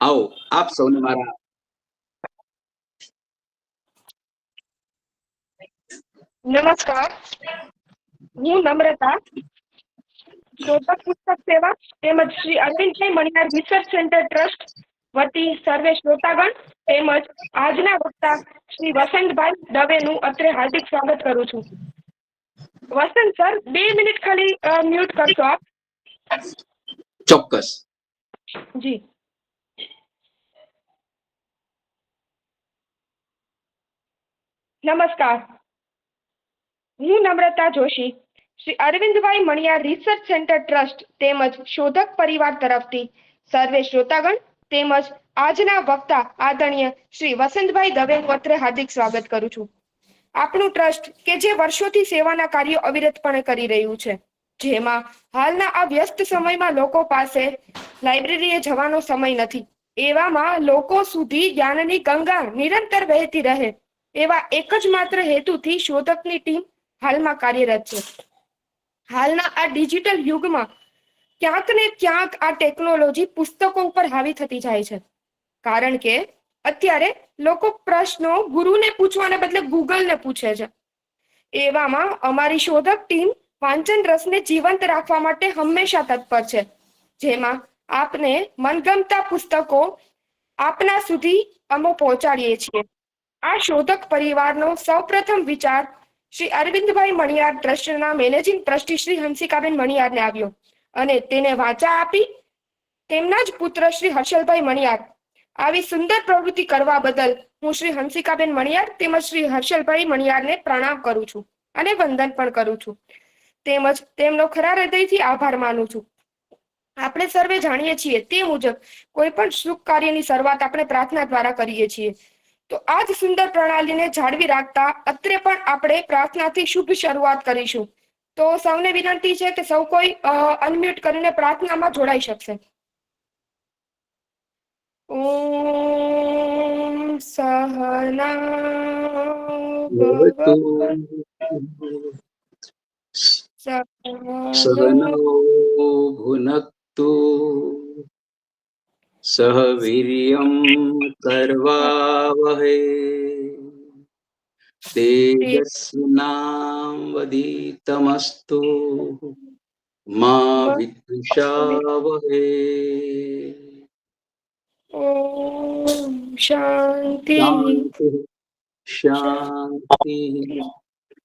આવો આપ સૌને મારા નમસ્કાર, હું નમ્રતા શોધક પુસ્તક સેવા તેમજ Shri Arvindbhai Maniyar research centre trust વતી સર્વે શ્રોતાગણ તેમજ આજના વક્તા શ્રી વસંતભાઈ દવેનું અત્રે હાર્દિક સ્વાગત કરું છું. વસંત સર, 2 મિનિટ ખાલી મ્યુટ કરશો આપ? ચોક્કસ. જી. નમસ્કાર, હું Namrata Joshi Shri Arvindbhai Maniyar research centre trust તેમજ શોધક પરિવાર તરફથી સર્વે શ્રોતાગણ તેમજ આજના વક્તા આદરણીય શ્રી વસંતભાઈ દવેનું અત્રે હાર્દિક સ્વાગત કરું છું. આપણું ટ્રસ્ટ કે જે વર્ષોથી સેવાના કાર્યો અવિરતપણે કરી રહ્યું છે, જેમાં હાલના આ વ્યસ્ત સમયમાં લોકો પાસે લાઇબ્રેરીએ જવાનો સમય નથી, એવામાં લોકો સુધી જ્ઞાનની ગંગા નિરંતર વહેતી રહે એવા એક જ માત્ર હેતુથી શોધકની ટીમ હાલમાં કાર્યરત છે. હાલના આ ડિજિટલ યુગમાં ક્યાંક ને ક્યાંક આ ટેકનોલોજી પુસ્તકો ઉપર હાવી થતી જાય છે, કારણ કે અત્યારે લોકો પ્રશ્નો ગુરુને પૂછવાને બદલે ગૂગલને પૂછે છે. એવામાં અમારી શોધક ટીમ વાંચન રસને જીવંત રાખવા માટે હંમેશા તત્પર છે, જેમાં આપને મનગમતા પુસ્તકો આપના સુધી અમે પહોંચાડીએ છીએ. આ શોધક પરિવારનો સૌપ્રથમ વિચાર શ્રી અરવિંદભાઈ મણિયાર ટ્રસ્ટના મેનેજિંગ ટ્રસ્ટી શ્રી હંસિકાબેન મણિયારને આવ્યો અને તેને વાચા આપી તેમના જ પુત્ર શ્રી હર્ષલભાઈ મણિયાર આવી સુંદર પ્રવૃત્તિ કરવા બદલ હું શ્રી હંસિકાબેન મણિયાર તેમજ શ્રી હર્ષલભાઈ મણિયારને પ્રણામ કરું છું અને વંદન પણ કરું છું, તેમજ તેમનો ખરા હૃદયથી આભાર માનું છું. આપણે સર્વે જાણીએ છીએ તે મુજબ કોઈ પણ શુભ કાર્યની શરૂઆત આપણે પ્રાર્થના દ્વારા કરીએ છીએ, તો આ જ સુંદર પ્રણાલીને જાળવી રાખતા અત્રે પણ આપણે પ્રાર્થનાથી શુભ શરૂઆત કરીશું. તો સૌને વિનંતી છે કે સૌ કોઈ અનમ્યુટ કરીને પ્રાર્થનામાં જોડાઈ શકશે. ઓમ સહના ભવતુ સહનો ભુનક્તુ સહ વીર્યં કરવાવહે તેજસ્વિનાવધીતમસ્તુ મા વિદ્વિષાવહે. ઓમ શાંતિ શાંતિ શાંતિ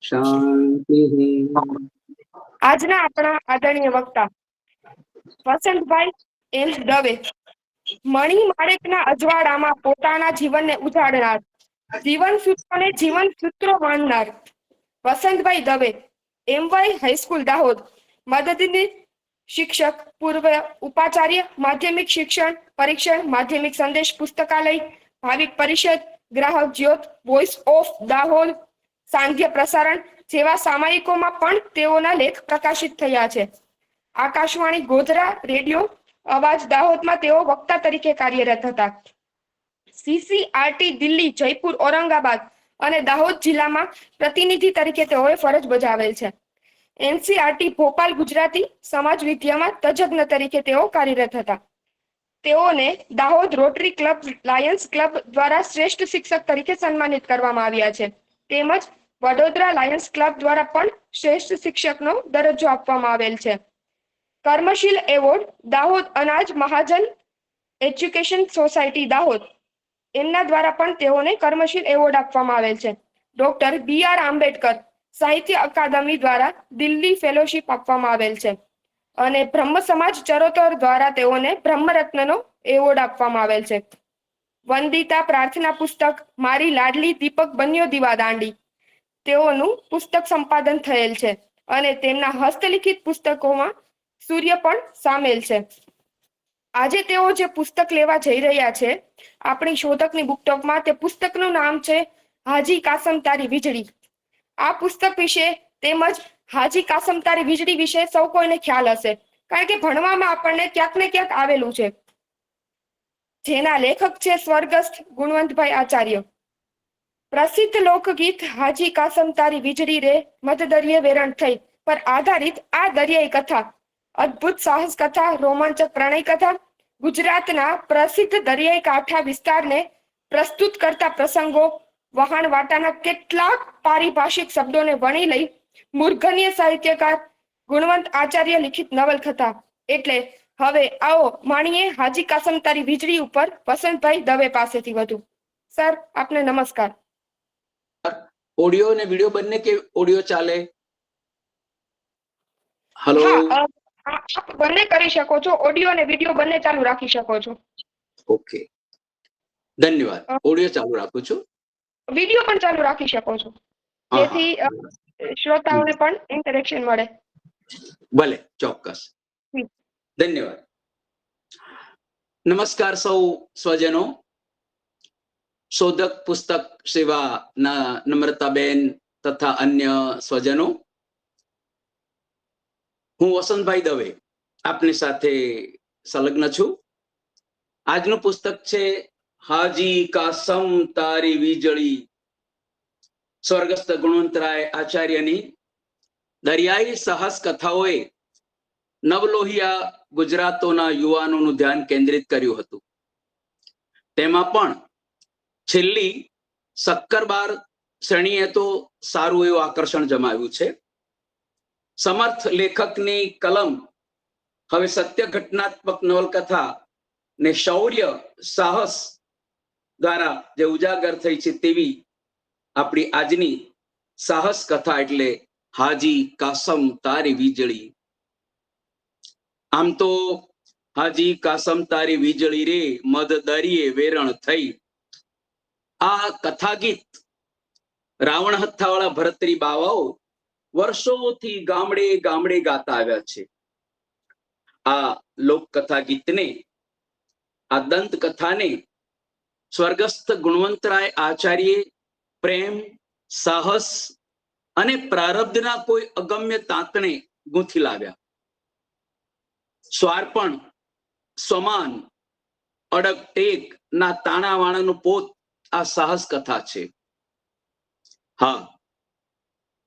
શાંતિ. આજના આપણા આદરણીય વક્તા વસંતભાઈ એમ દવે મણિ માણેકના અજવાળામાં પોતાના જીવનને ઉજાડનાર, જીવન સૂત્રોને જીવન સૂત્રો માનનાર વસંતભાઈ દવે એમવાય હાઈસ્કૂલ દાહોદ, મદદની શિક્ષક, પૂર્વ ઉપાચાર્ય, માધ્યમિક શિક્ષણ પરીક્ષણ, માધ્યમિક સંદેશ પુસ્તકાલય, ભાવિક પરિષદ, ગ્રાહક જ્યોત, વોઇસ ઓફ દાહોદ, સાંધ્ય પ્રસારણ જેવા સામાયિકોમાં પણ તેઓના લેખ પ્રકાશિત થયા છે. આકાશવાણી ગોધરા રેડિયો અવાજ દાહોદમાં તેઓ વક્તા તરીકે કાર્યરત હતા. CCRT દિલ્હી, જયપુર, ઔરંગાબાદ અને દાહોદ જિલ્લામાં પ્રતિનિધિ તરીકે તેઓએ ફરજ બજાવેલ છે. NCRT ભોપાલ ગુજરાતી સમાજ વિદ્યામાં તજજ્ઞ તરીકે તેઓ કાર્યરત હતા. તેઓને Dahod rotary club Lions club દ્વારા શ્રેષ્ઠ શિક્ષક તરીકે સન્માનિત કરવામાં આવ્યા છે, તેમજ વડોદરા લાયન્સ ક્લબ દ્વારા પણ શ્રેષ્ઠ શિક્ષકનો દરજ્જો આપવામાં આવેલ છે. કર્મશીલ એવોર્ડ દાહોદ અનાજ મહાજન એજ્યુકેશન સોસાયટી દાહોદ એમના દ્વારા પણ તેઓને કર્મશીલ એવોર્ડ આપવામાં આવેલ છે. ડોક્ટર BR આંબેડકર સાહિત્ય અકાદમી દ્વારા દિલ્હી ફેલોશિપ આપવામાં આવેલ છે અને બ્રહ્મ સમાજ ચરોતર દ્વારા તેઓને બ્રહ્મરત્નનો એવોર્ડ આપવામાં આવેલ છે. વંદિતા પ્રાર્થના પુસ્તક મારી લાડલી દીપક બન્યો દીવા દાંડી તેઓનું પુસ્તક સંપાદન થયેલ છે અને તેમના હસ્તલિખિત પુસ્તકોમાં સૂર્ય પણ સામેલ છે. આજે તેઓ જે પુસ્તક લેવા જઈ રહ્યા છે આપણી શોધકની બુકટોકમાં, તે પુસ્તકનું નામ છે હાજી કાસમ તારી વીજળી. આ પુસ્તક વિશે તેમજ હાજી કાસમ તારી વીજળી વિશે સૌ કોઈને ખ્યાલ હશે, કારણ કે ભણવામાં આપણને ક્યાંક ને ક્યાંક આવેલું છે. જેના લેખક છે સ્વર્ગસ્થ ગુણવંતભાઈ આચાર્ય. પ્રસિદ્ધ લોકગીત હાજી કાસમ તારી વીજળી રે મધદરિયે વેરણ થઈ પર આધારિત આ દરિયાઈ કથા, અદ્ભુત સાહસ કથા, રોમાંચક પ્રણય કથા ગુજરાતના પ્રસિદ્ધ દરિયાઈ કાંઠા વિસ્તારને પ્રસ્તુત કરતા પ્રસંગો, વહાણવાટાના કેટલાક પારિભાષિક શબ્દોને વણી લઈ મૂર્ધન્ય સાહિત્યકાર ગુણવંત આચાર્ય લિખિત નવલકથા એટલે હવે આવો માણીએ હાજી કાસમ તારી વીજળી ઉપર વસંતભાઈ દવે પાસેથી વધુ. સર, આપને નમસ્કાર. ઓડિયો અને વિડિયો બંને કે ઓડિયો ચાલે? હેલો. હા, આપ બંને કરી શકો છો. ઓડિયો અને વિડિયો બંને ચાલુ રાખી શકો છો. ઓકે, ધન્યવાદ. ઓડિયો ચાલુ રાખું છું. વિડિયો પણ ચાલુ રાખી શકો છો, જેથી શ્રોતાઓને પણ ઇન્ટરેક્શન મળે. ભલે, ચોક્કસ. ધન્યવાદ. નમસ્કાર સૌ સ્વજનો, શોધક પુસ્તક સેવાના નમ્રતાબેન તથા અન્ય સ્વજનો. હું વસંતભાઈ દવે આપની સાથે સંલગ્ન છું. આજનું પુસ્તક છે હાજી કાસમ તારી વીજળી, સ્વર્ગસ્થ ગુણવંતરાય આચાર્યની દરિયાઈ સાહસ કથાઓએ નવલોહિયા ગુજરાતોના યુવાનોનું ધ્યાન કેન્દ્રિત કર્યું હતું. તેમાં પણ છેલ્લી શક્કરબાર શ્રેણીએ તો સારું એવું આકર્ષણ જમાવ્યું છે. સમર્થ લેખકની કલમ હવે સત્ય ઘટનાત્મક નવલકથા ને શૌર્ય સાહસ દ્વારા જે ઉજાગર થઈ છે તેવી આપણી આજની સાહસ કથા એટલે હાજી કાસમ તારી વીજળી. આમ તો હાજી કાસમ તારી વીજળી રે મધ દરિયે વેરણ થઈ, આ કથા ગીત રાવણ હથ્થાવાળા ભરતરી બાવાઓ વર્ષોથી ગામડે ગામડે ગાતા આવ્યા છે. આ લોકકથા ગીતને, આ દંત કથાને સ્વર્ગસ્થ ગુણવંતરાય આચાર્ય પ્રેમ, સાહસ અને પ્રારબ્ધના કોઈ અગમ્ય તાંતણે ગૂંથી લાવ્યા. સ્વાર્પણ, સ્વમાન, અડગ ટેક ના તાણાવાણાનું પોત આ સાહસ કથા છે. હા,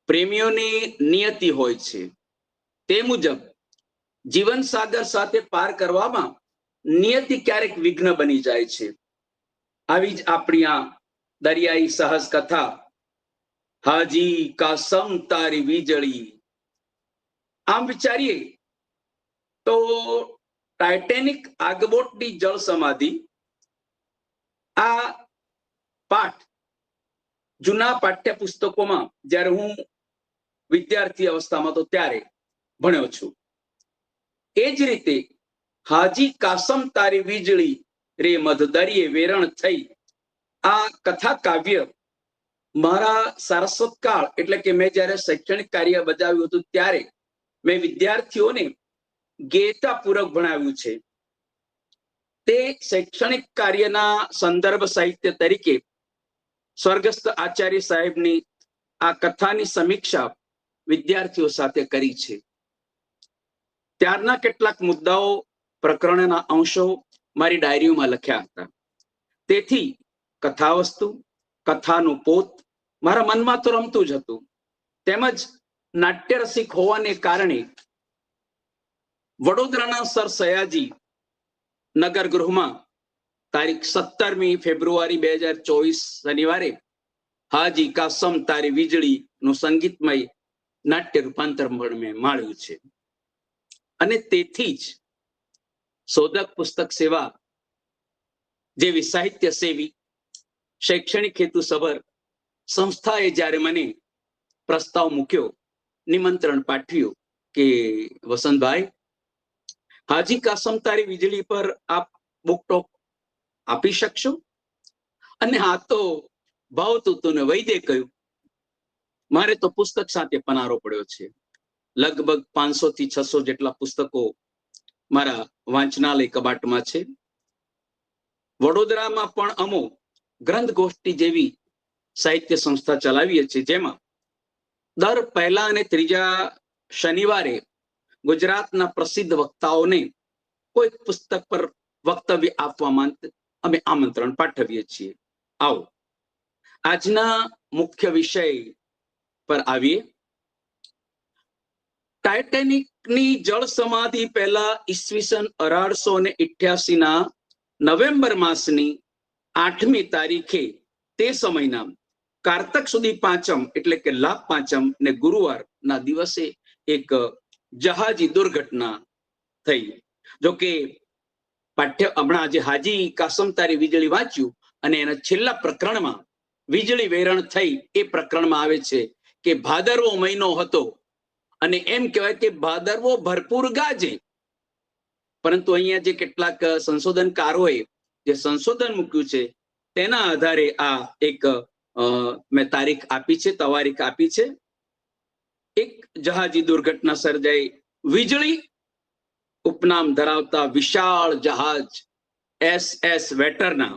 પ્રેમીઓની નિયતિ હોય છે તે મુજબ જીવન સાગર સાથે પાર કરવામાં નિયતિ ક્યારેક વિઘ્ન બની જાય છે. આવી જ આપણી આ દરિયાઈ સાહસ કથા હાજી કાસમ તારી વીજળી. આમ વિચારીએ તો ટાઇટેનિક આગબોટની જળ સમાધિ આ પાઠ જૂના પાઠ્યપુસ્તકોમાં જ્યારે હું વિદ્યાર્થી અવસ્થામાં તો ત્યારે ભણ્યો છું. એ જ રીતે હાજી કાસમ તારી વીજળી રે મધ દરિયે વેરણ થઈ, આ કથા કાવ્ય મારા સારસ્વત કાળ એટલે કે મેં જ્યારે શૈક્ષણિક કાર્ય બજાવ્યું હતું ત્યારે મેં વિદ્યાર્થીઓને ગેયતાપૂર્વક ભણાવ્યું છે. તે શૈક્ષણિક કાર્યના સંદર્ભ સાહિત્ય તરીકે સ્વર્ગસ્થ આચાર્ય સાહેબની આ કથાની સમીક્ષા વિદ્યાર્થીઓ સાથે કરી છે. ત્યારના કેટલાક મુદ્દાઓ, પ્રકરણના અંશો મારી ડાયરીઓમાં લખ્યા હતા. તેથી કથા વસ્તુ, કથાનું પોત મારા મનમાં તો રમતું જ હતું. તેમજ નાટ્યરસિક હોવાને કારણે વડોદરાના સર સયાજી નગર ગૃહમાં તારીખ 17મી ફેબ્રુઆરી 2024 શનિવારે હાજી કાસમ તારી વીજળી નું સંગીતમય નાટ્ય રૂપાંતર મેં માણ્યું છે. અને તેથી જ શોધક પુસ્તક સેવા જેવી સાહિત્ય સેવી શૈક્ષણિક હેતુસભર સંસ્થાએ જ્યારે મને પ્રસ્તાવ મૂક્યો, નિમંત્રણ પાઠવ્યું કે વસંતભાઈ, હાજી કાસમ તારી વીજળી પર આપ બુક ટોક આપી શકશો? અને હા તો ભાવતું વૈદ્ય કહ્યું, મારે તો પુસ્તક સાથે પનારો પડ્યો છે. લગભગ 500 થી 600 જેટલા પુસ્તકો મારા વાંચનાલય કબાટમાં છે. વડોદરામાં પણ અમો ગ્રંથ ગોષ્ઠી જેવી સાહિત્ય સંસ્થા ચલાવીએ છીએ, જેમાં દર પહેલા અને ત્રીજા શનિવારે ગુજરાતના પ્રસિદ્ધ વક્તાઓને કોઈ પુસ્તક પર વક્તવ્ય આપવા માટે અમે આમંત્રણ પાઠવીએ છીએ. આવો આજના મુખ્ય વિષય પર આવીએ. ટાઇટેનિક અશોકની જળ સમાધિ પહેલા ઈસવીસન 1888 નવેમ્બર માસની 8મી તારીખે તે સમયના કારતક સુધી પાંચમ એટલે કે લાભ પાંચમ ને ગુરુવારના દિવસે એક જહાજી દુર્ઘટના થઈ. જોકે હમણાં આજે હાજી કાસમ તારી વીજળી વાંચ્યું અને એના છેલ્લા પ્રકરણમાં વીજળી વેરણ થઈ એ પ્રકરણમાં આવે છે કે ભાદરવો મહિનો હતો અને એમ કહેવાય કે ભાદરવો ભરપૂર ગાજે. પરંતુ અહીંયા જે કેટલાક સંશોધનકારોએ જે સંશોધન મૂક્યું છે તેના આધારે આ એક મેં તારીખ આપી છે, તવારીખ આપી છે. એક જહાજી દુર્ઘટના સર્જાઈ. વીજળી ઉપનામ ધરાવતા વિશાળ જહાજ SS વેટરના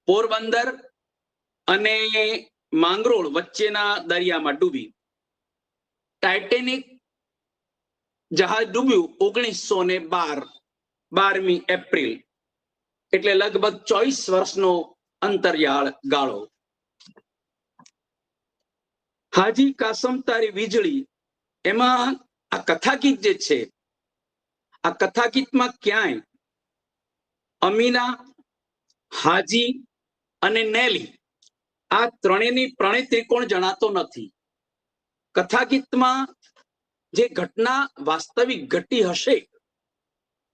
પોરબંદર અને માંગરોળ વચ્ચેના દરિયામાં ડૂબી. ટાઇટેનિક જહાજ ડૂબ્યું 1912 એપ્રિલ, એટલે લગભગ 24 વર્ષનો અંતરિયાળ ગાળો. હાજી કાસમ તારી વીજળી, એમાં આ કથાગીત જે છે, આ કથાગીતમાં ક્યાંય અમીના, હાજી અને નેલી આ ત્રણેયની પ્રણય ત્રિકોણ જણાતો નથી. કથાગીતમાં જે ઘટના વાસ્તવિક ઘટી હશે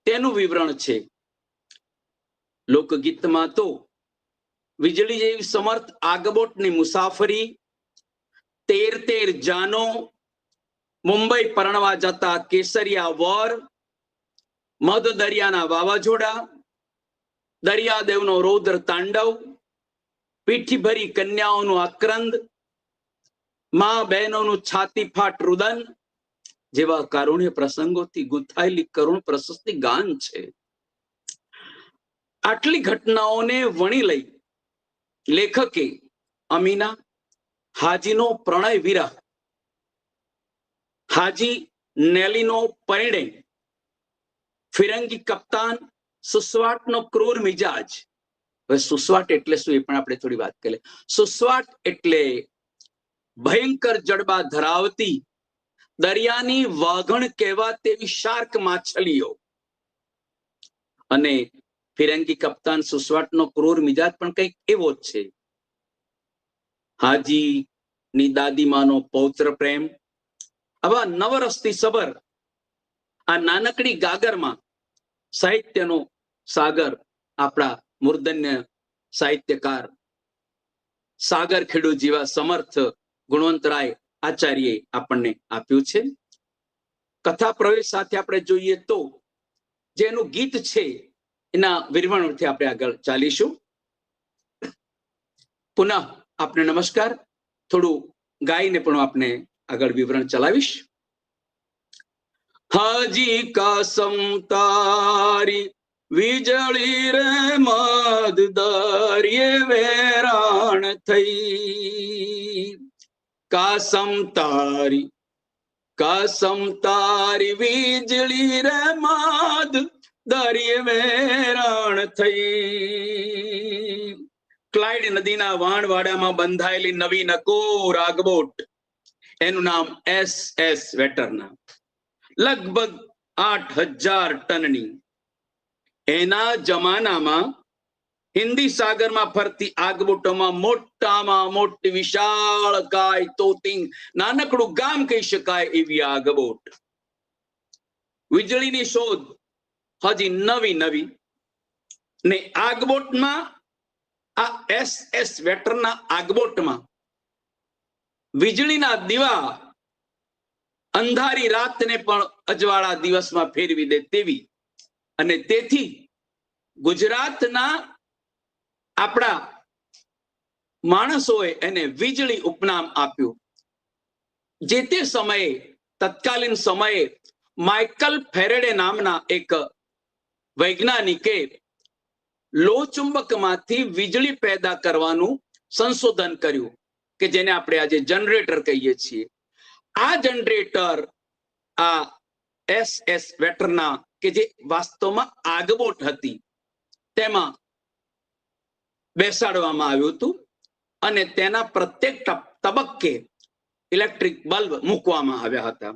તેનું વિવરણ છે. લોકગીતમાં તો વીજળી જેવી સમર્થ આગબોટની મુસાફરી, 13 જાનો, મુંબઈ પરણવા જતા કેસરિયા વર, મધ દરિયાના વાવાઝોડા, દરિયાદેવનો રૌદ્ર તાંડવ, પીઠી ભરી કન્યાઓનું આક્રંદ, મા બહેનોનું છાતી ફાટ રુદન જેવા કારુણ્ય પ્રસંગોથી ગુંથાયેલી કરુણ પ્રશસ્તિ ગાન છે. આટલી ઘટનાઓને વણી લઈ લેખકે અમીના, હાજીનો પ્રણય વિરહ, હાજી નેલીનો પરિણય, ફિરંગી કપ્તાન સુસવાટનો ક્રૂર મિજાજ. હવે સુસવાટ એટલે શું એ પણ આપણે થોડી વાત કરીએ. સુસવાટ એટલે ભયંકર જડબા ધરાવતી દરિયાની વાઘણ કહેવા તેવી શાર્ક માછલીઓ, અને ફિરંગી કપ્તાન સુસવાટનો ક્રૂર મિજાજ પણ કંઈક એવો જ છે. હાજી ની દાદીમાનો પૌત્ર પ્રેમ, આવા નવરસથી સબર આ નાનકડી ગાગરમાં સાહિત્યનો સાગર આપણા મૂર્ધન્ય સાહિત્યકાર સાગર ખેડુ જેવા સમર્થ ગુણવંતરાય આચાર્યએ આપણને આપ્યું છે. કથા પ્રવેશ સાથે આપણે જોઈએ તો જેનું ગીત છે એના વિવરણથી આપણે આગળ ચાલીશું. પુનઃ આપને નમસ્કાર. થોડું ગાઈને પણ આપને આગળ વિવરણ ચલાવીશ. હાજી કાસમ તારી વીજળી રે મદ દરિયે વેરાણ થઈ, કાસમ તારી વીજળી રે મદ દરિયે વેરાણ થઈ. ક્લાઇડ નદીના વાણવાડામાં બંધાયેલી નવી નકોર આગબોટ, એનું નામ SS વેટરના, લગભગ 8000 ટનની. એના જમાનામાં હિન્દી સાગરમાં ફરતી આગબોટોમાં મોટામાં મોટી વિશાળ કાય તોતિંગ નાનકડું ગામ કહી શકાય એવી આગબોટ. વીજળીની શોધ હજી નવી ને આગબોટમાં આ SS વેટરના આગબોટમાં વીજળીના દીવા અંધારી રાતને પણ અજવાળા દિવસમાં ફેરવી દે તેવી, અને તેથી ગુજરાતના આપણા માણસોએ એને વીજળી ઉપનામ આપ્યું. જે તે સમયે તત્કાલીન સમયે માઇકલ ફેરેડે નામના એક વૈજ્ઞાનિકે લોહચુંબકમાંથી વીજળી પેદા કરવાનું સંશોધન કર્યું કે જેને આપણે આજે જનરેટર કહીએ છીએ. આ જનરેટર આ SS વેટરના કે જે વાસ્તવમાં આગબોટ હતી તેમાં બેસાડવામાં આવ્યું હતું અને તેના પ્રત્યેક તબક્કે ઇલેક્ટ્રિક બલ્બ મૂકવામાં આવ્યા હતા.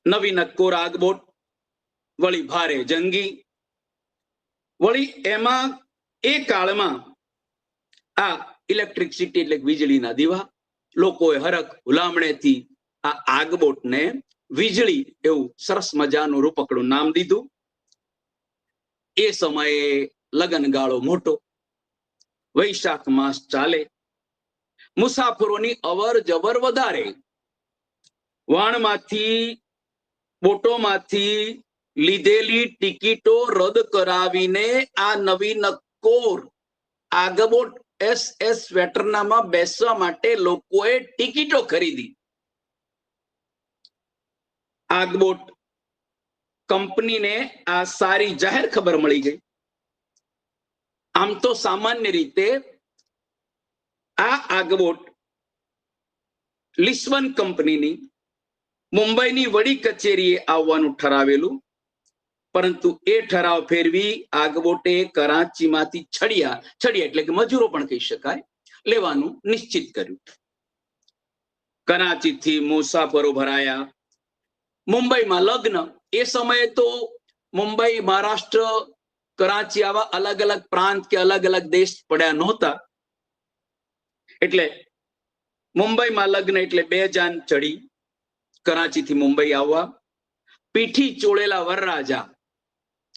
નવી નક્કોર આગબોટ, વળી ભારે જંગી, વળી એમાં એ કાળમાં આ ઇલેક્ટ્રિસિટી એટલે વીજળીના દીવા, લોકોએ હરખ હુલામણેથી આ આગબોટને વીજળી એવું સરસ મજાનું રૂપકડું નામ દીધું. એ સમયે લગનગાળો મોટો, વૈશાખ માસ ચાલે, મુસાફરોની અવર જવર વધારે. વાણમાંથી બોટોમાંથી લીધેલી ટિકિટો રદ કરાવીને આ નવી નક્કોર આગબોટ SS વેટરનામાં બેસવા માટે લોકોએ ટિકિટો ખરીદી. આગબોટ કંપનીને આ સારી જાહેર ખબર મળી ગઈ. આમ તો સામાન્ય રીતે આ આગબોટ લિસ્બન કંપનીની મુંબઈની વડી કચેરીએ આવવાનું ઠરાવેલું, પરંતુ એ ઠરાવ ફેરવી આગબોટે કરાચીમાંથી છડિયા એટલે કે મજૂરો પણ કહી શકાય, લેવાનું નિશ્ચિત કર્યું. કરાચીથી મુસાફરો ભરાયા. મુંબઈમાં લગ્ન. એ સમયે તો મુંબઈ, મહારાષ્ટ્ર, કરાચી આવા અલગ અલગ પ્રાંત કે અલગ અલગ દેશ પડ્યા નહોતા. એટલે મુંબઈમાં લગ્ન એટલે 2 જાન ચડી કરાચીથી મુંબઈ આવવા. પીઠી ચોળેલા વરરાજા,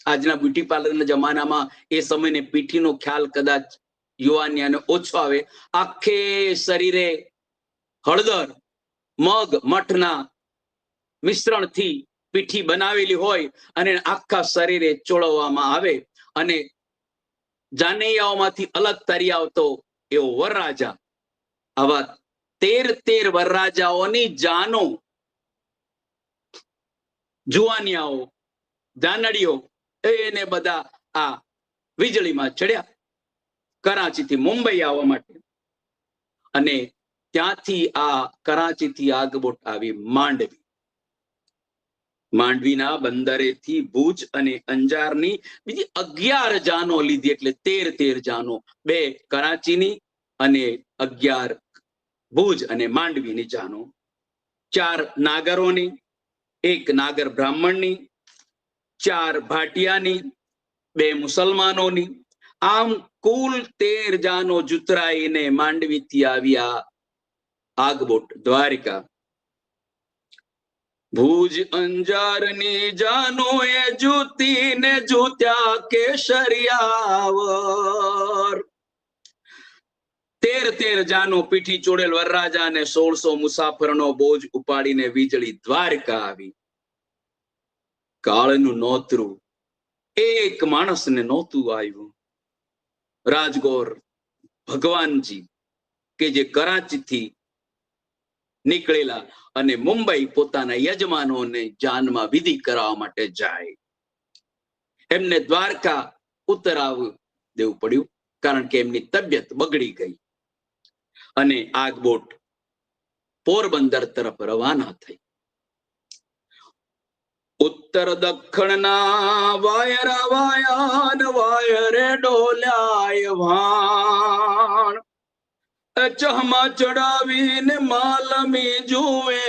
આજના બ્યુટી પાર્લરના જમાનામાં એ સમયને પીઠીનો ખ્યાલ કદાચ યુવાનિયાને ઓછો આવે. આખે શરીરે હળદર, મગ, મઠના મિશ્રણથી પીઠી બનાવેલી હોય અને આખા શરીરે ચોળવવામાં આવે અને જાનૈયાઓમાંથી અલગ તરી આવતો એવો વરરાજા. આવા 13 વરરાજાઓની જાનો, જુવાનિયાઓ, જાનડીઓ એને બધા આ વીજળીમાં ચડ્યા કરાચીથી મુંબઈ આવવા માટે. અને ત્યાંથી આ કરાચીથી આગબોટ આવી માંડવી. માંડવીના બંદરેથી ભુજ અને અંજારની બીજી 11 જાનો લીધી, એટલે 13 જાનો, 2 કરાચીની અને 11 ભુજ અને માંડવીની જાનો. 4 નાગરોની, 1 નાગર બ્રાહ્મણની, 4 ભાટિયાની, 2 મુસલમાનોની. આમ કુલ 13 જાનો જુતરાઈને માંડવીથી આવ્યા આગબોટ દ્વારિકા. ભુજ અંજારની જાનો એ જૂતીને જૂત્યા કેસરિયાવર. 13 જાનો પીઠી ચોડેલ વરરાજા અને 1600 મુસાફરનો બોજ ઉપાડીને વીજળી દ્વારકા આવી. કાળનું નોતરું એક માણસને નહોતું આવ્યું. રાજગોર ભગવાનજી કે જે કરાચીથી નીકળેલા અને મુંબઈ પોતાના યજમાનોને જાનમાં વિધિ કરાવવા માટે જાય, એમને દ્વારકા ઉતરાવ દેવું પડ્યું, કારણ કે એમની તબિયત બગડી ગઈ. અને આગબોટ પોરબંદર તરફ રવાના થઈ. ઉત્તર દક્ષિણના વાયરા વાયાન વાયરે ડોલ્યાય ભાણ. ચહમા ચડાવીને માલમી જુએ,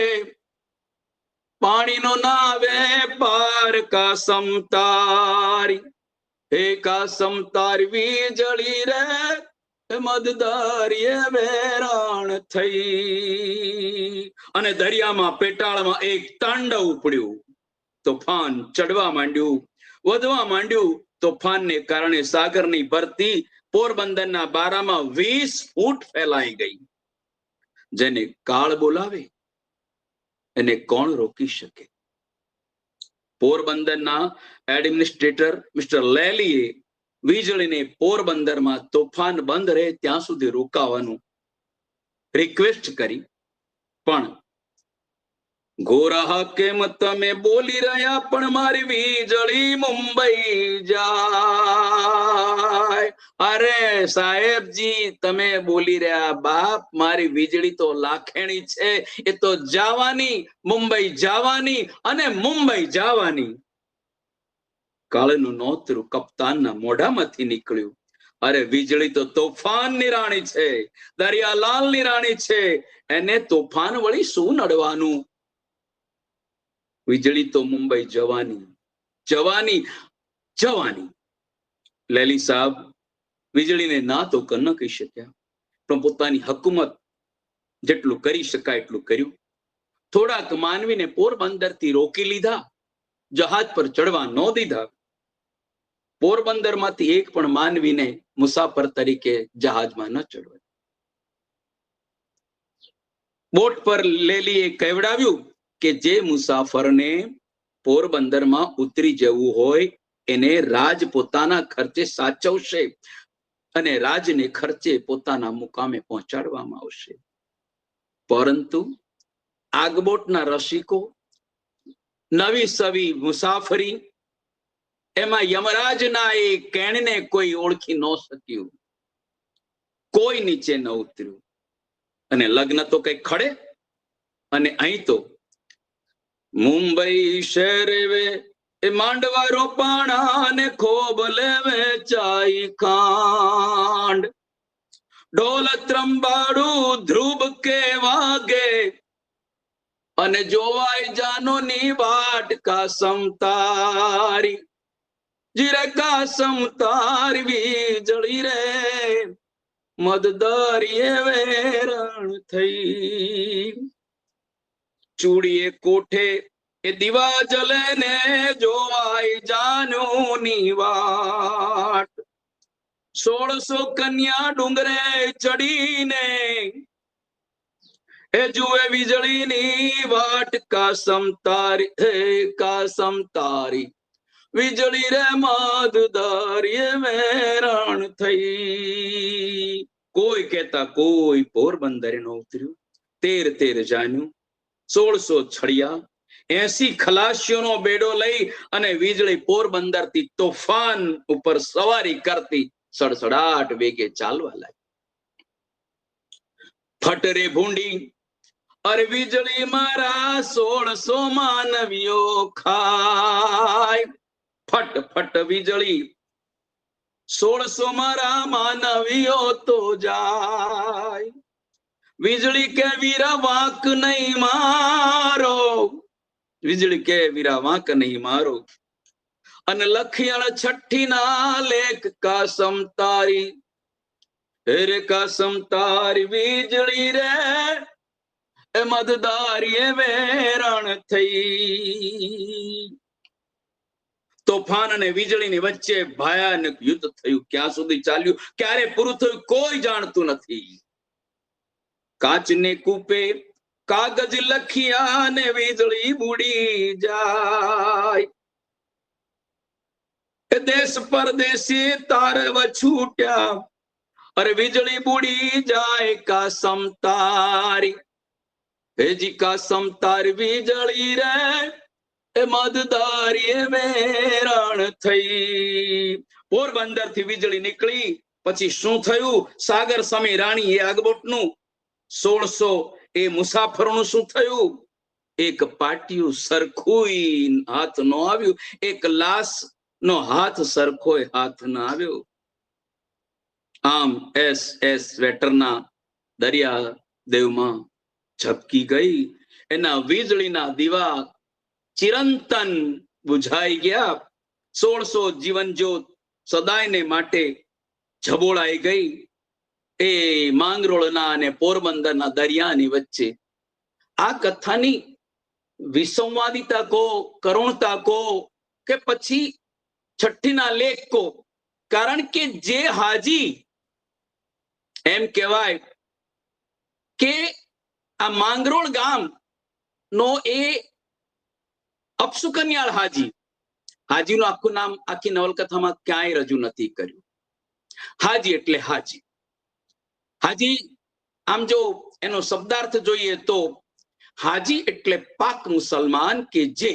પાણીનો નાવે પાર કા સમતારી. હે કા સમતારી વીજળી રે મદદારીએ વેરાણ થઈ. અને દરિયામાં પેટાળમાં એક તાંડવ ઉપડ્યું. તોફાન ચડવા માંડ્યું, વધવા માંડ્યું. તોફાનને કારણે સાગરની ભરતી પોરબંદરના બારામાં 20 ફૂટ ફેલાઈ ગઈ. જેને કાળ બોલાવે એને કોણ રોકી શકે? પોરબંદરના એડમિનિસ્ટ્રેટર મિસ્ટર લેલીએ વીજળીને પોરબંદરમાં તોફાન બંધ રહે ત્યાં સુધી રોકાવાનું રિક્વેસ્ટ કરી, પણ ગોરા કેમ તમે બોલી રહ્યા, પણ મારી વીજળી મુંબઈ જાય. અરે સાહેબજી, તમે બોલી રહ્યા બાપ, મારી વીજળી તો લાખેણી છે, એ તો જવાની, મુંબઈ જવાની અને મુંબઈ જવાની. કાળનું નોતરું કપ્તાનના મોઢામાંથી નીકળ્યું. અરે વીજળી તો તોફાન ની રાણી છે, દરિયાલાલ ની રાણી છે, એને તોફાન વળી શું નડવાનું? વીજળી તો મુંબઈ જવાની જવાની જવાની. લેલી સાહેબ વીજળીને ના તો ન કહી શક્યા, પણ પોતાની હકુમત જેટલું કરી શકાય એટલું કર્યું. થોડાક માનવીને પોરબંદરથી રોકી લીધા, જહાજ પર ચડવા ન દીધા. પોરબંદરમાંથી એક પણ માનવીને મુસાફર તરીકે જહાજમાં ન ચડવા. બોટ પર લેલીએ કહેવડાવ્યું કે જે મુસાફરને પોરબંદરમાં ઉતરી જવું હોય એને રાજ પોતાના ખર્ચે સાચવશે અને રાજને ખર્ચે પોતાના મુકામે પહોંચાડવામાં આવશે. પરંતુ આગબોટના રસિકો, નવી સવી મુસાફરી, એમાં યમરાજના એ કેણને કોઈ ઓળખી ન શક્યું, કોઈ નીચે ન ઉતર્યું. અને લગ્ન તો કઈ ખડે. અને અહીં તો મુંબઈ શહેર એ માંડવા રોપાણા ને ખોબ લેવે ચાઈ ખાંડ, ઢોલ ત્રંબાડું ધ્રુબ કે વાગે અને જોવાય જાનો ની વાટ કાસમ તારી, જીરે કાસમ તારી વીજળી રે મદદરીએ વેરણ થઈ. ચૂડીએ કોઠે એ દીવા જલે ને જોવાય જાનોની વાટ, 1600 કન્યા ડુંગરે ચડીને એ જુએ વીજળીની વાટ કાસમ તારી વીજળી રે મદદરીએ વેરણ થઈ. કોઈ કહેતા કોઈ પોરબંદરે ન ઉતર્યું. 13 જાન્યુ, 1600 છડિયા, 80 ખલાસીઓનો બેડો લઈ અને વીજળી પોરબંદર થી તોફાન ઉપર સવારી કરતી સડસડાટ વેગે ચાલવા લાગી. ફટરે ભૂંડી અરે વીજળી મારા 1600 માનવીઓ ખાય. ફટ ફટ વીજળી 1600 મારા માનવીઓ તો જાય. વીજળી કે વીરા વાંક નહીં મારો, વીજળી કે વીરા વાંક નહીં મારો. અને લખિયાળ 6 ના લેખ કાસમ તારી, રે કાસમ તારી વીજળી રે એ મદદારીએ વેરણ થઈ. તોફાન અને વીજળીની વચ્ચે ભયાનક યુદ્ધ થયું. ક્યાં સુધી ચાલ્યું, ક્યારે પૂરું થયું, કોઈ જાણતું નથી. કાચને કૂપે કાગજ લખિયા ને વીજળી બુડી જાય. દેશ પરદેશી તારવ છૂટ્યા અરે વીજળી બુડી જાય કાસમ તારી, હેજી કાસમ તારી વીજળી રે એ મદદારી વેરણ થઈ. પોરબંદર થી વીજળી નીકળી પછી શું થયું? સાગર સમી રાણી એ આગબોટનું, 1600 એ મુસાફરોનું શું થયું? એક પાટિયું સરખું હાથ નો આવ્યું, એક લાશ નો હાથ સરખો હાથ ના આવ્યો. આમ SS વેટરના દરિયા દેવમાં ઝબકી ગઈ. એના વીજળીના દીવા ચિરંતન બુઝાઈ ગયા. 1600 જીવન જ્યોત સદાયને માટે ઝબોળાઈ ગઈ. એ માંગરોળના અને પોરબંદરના દરિયાની વચ્ચે. આ કથાની વિસંવાદિતા કો, કરુણતા કો કે પછી 6 ના લેખ કો, કારણ કે જે હાજી એમ કહેવાય કે આ માંગરોળ ગામ નો એ અપસુકન્યાળ હાજીનું આખું નામ આખી નવલકથામાં ક્યાંય રજૂ નથી કર્યું. હાજી એટલે હાજી. હાજી આમ જો એનો શબ્દાર્થ જોઈએ તો હાજી એટલે પાક મુસલમાન કે જે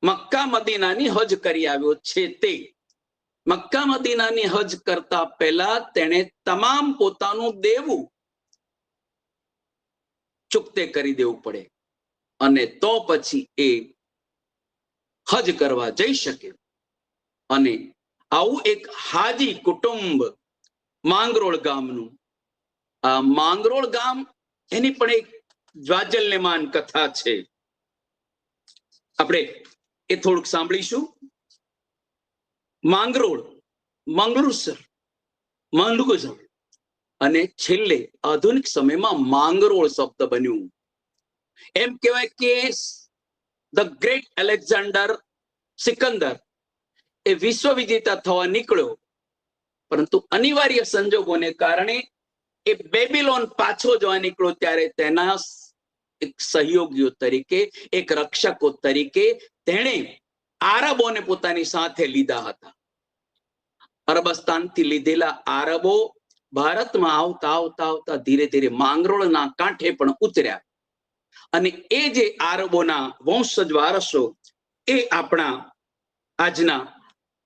મક્કા મદીનાની હજ કરી આવ્યો છે. તે મક્કા મદીનાની હજ કરતા પહેલા તેણે તમામ પોતાનું દેવું ચૂકતે કરી દેવું પડે અને તો પછી એ હજ કરવા જઈ શકે. અને આવું એક હાજી કુટુંબ માંગરોળ ગામનું. આ માંગરોળ ગામ એની પણ એક જ્વાજલ્યમાન કથા છે. આપણે એ થોડુંક સાંભળીશું. માંગરોળ, મંગળુસર, મંગલુસર અને છેલ્લે આધુનિક સમયમાં માંગરોળ શબ્દ બન્યું. એમ કહેવાય કે ધ ગ્રેટ એલેક્ઝાન્ડર સિકંદર એ વિશ્વ વિજેતા થવા નીકળ્યો, પરંતુ અનિવાર્ય સંજોગોને કારણે એ બેબીલોન પાછો જવા નીકળ્યો ત્યારે તેના એક સહયોગીઓ તરીકે, એક રક્ષકો તરીકે તેણે આરબોને પોતાની સાથે લીધા હતા. અરબસ્તાનથી લીધેલા આરબો ભારતમાં આવતા આવતા આવતા ધીરે ધીરે માંગરોળના કાંઠે પણ ઉતર્યા, અને એ જે આરબોના વંશજ વારસો એ આપણા આજના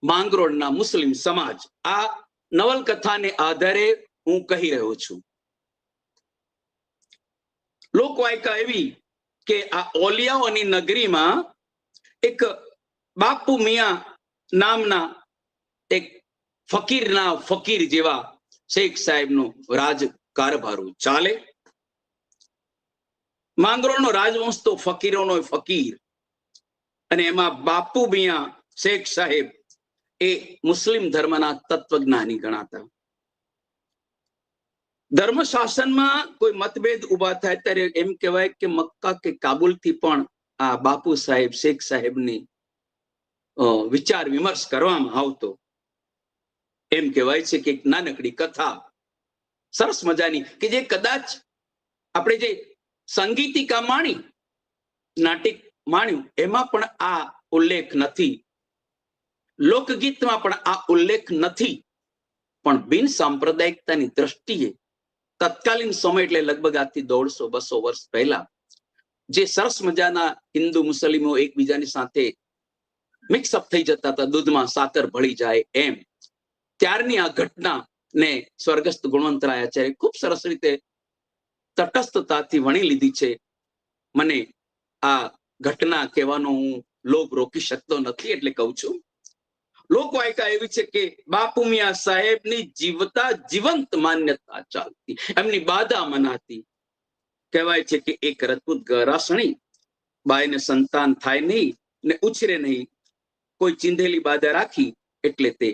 માંગરોળના મુસ્લિમ સમાજ. આ નવલકથાને આધારે હું કહી રહ્યો છું. લોકવાયકા એવી કે આ ઓલિયાઓની નગરીમાં એક બાપુ મિયા નામના એક ફકીર જેવા શેખ સાહેબનું રાજકારભારું ચાલે. માંગરોળનો રાજવંશ તો ફકીરોનો ફકીર, અને એમાં બાપુ મિયા શેખ સાહેબ એ મુસ્લિમ ધર્મના તત્વજ્ઞાની ગણાતા. ધર્મ શાસનમાં કોઈ મતભેદ ઉભા થાય ત્યારે એમ કહેવાય કે મક્કા કે કાબુલથી પણ આ બાપુ સાહેબ શેખ સાહેબની વિચાર વિમર્શ કરવામાં આવતો. એમ કહેવાય છે કે એક નાનકડી કથા સરસ મજાની કે જે કદાચ આપણે જે સંગીતિકા માણી, નાટિક માણ્યું, એમાં પણ આ ઉલ્લેખ નથી, લોકગીતમાં પણ આ ઉલ્લેખ નથી. પણ બિન સાંપ્રદાયિકતાની દ્રષ્ટિએ તત્કાલીન સમય એટલે લગભગ આજથી 150-200 વર્ષ પહેલા જે સરસ મજાના હિન્દુ મુસ્લિમો એકબીજાની સાથે મિક્સઅપ થઈ જતા હતા, દૂધમાં સાકર ભળી જાય એમ, ત્યારની આ ઘટના ને સ્વર્ગસ્થ ગુણવંતરાય આચાર્ય ખૂબ સરસ રીતે તટસ્થતાથી વણી લીધી છે. મને આ ઘટના કહેવાનો હું લોભ રોકી શકતો નથી, એટલે કહું છું. લોકવાયકા એવી છે કે બાપુ મિયા સાહેબની જીવંત માન્યતા ચાલતી, એમની બાધા મનાતી. કહેવાય છે કે એક રજપૂત ગરાસણી બાઈને સંતાન થાય નહીં ને ઉછરે નહીં, કોઈ ચીંધેલી બાધા રાખી એટલે તે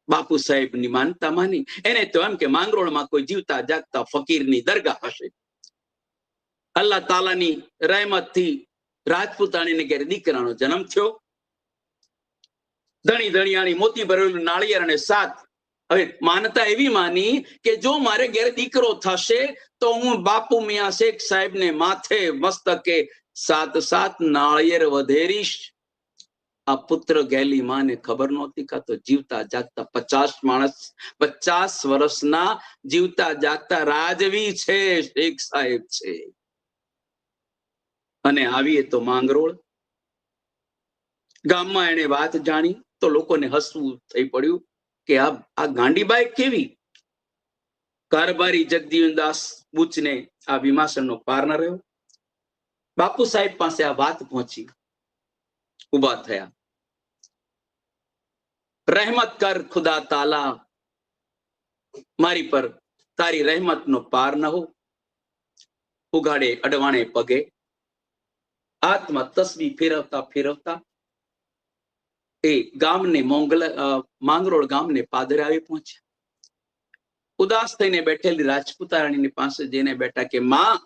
બાપુ સાહેબની માનતા માની. એને તો એમ કે માંગરોળમાં કોઈ જીવતા જાગતા ફકીરની દરગાહ હશે. અલ્લાહ તાલાની રહેમતથી રાજપૂતાણીને ઘેર દીકરાનો જન્મ થયો. ધણી ધણિયાણી મોતી ભરેલું નાળિયેર અને સાત. હવે માનતા એવી માની કે જો મારે ઘેર દીકરો થશે તો હું બાપુ મિયા શેખ સાહેબને માથે મસ્તકે 7 નાળિયેર વધેરીશ. આ પુત્ર ગેલી માને ખબર નહોતી કાં તો જીવતા જાગતા 50 વર્ષના જીવતા જાગતા રાજવી છે, શેખ સાહેબ છે. અને આવીએ તો માંગરોળ ગામમાં એને વાત જાણી તો લોકોને હસવું થઈ પડ્યું કે આ ગાંડીબાઈ કેવી. કારભારી જગદીવનદાસ બુચને આ વિમાસનનો પાર ન રહ્યો. બાપુ સાહેબ પાસે આ વાત પહોંચી, ઉભા થયા. રહેમત કર ખુદા તાલા, મારી પર તારી રહેમતનો પાર ન હો. ઉઘાડે અડવાણે પગે હાથમાં તસબી ફેરવતા ફેરવતા એ ગામને માંગરોળ ગામને પાદરે આવી પહોંચ્યા. ઉદાસ થઈને બેઠેલી રાજપૂતાણીની પાસે જઈને બેઠા કે માં,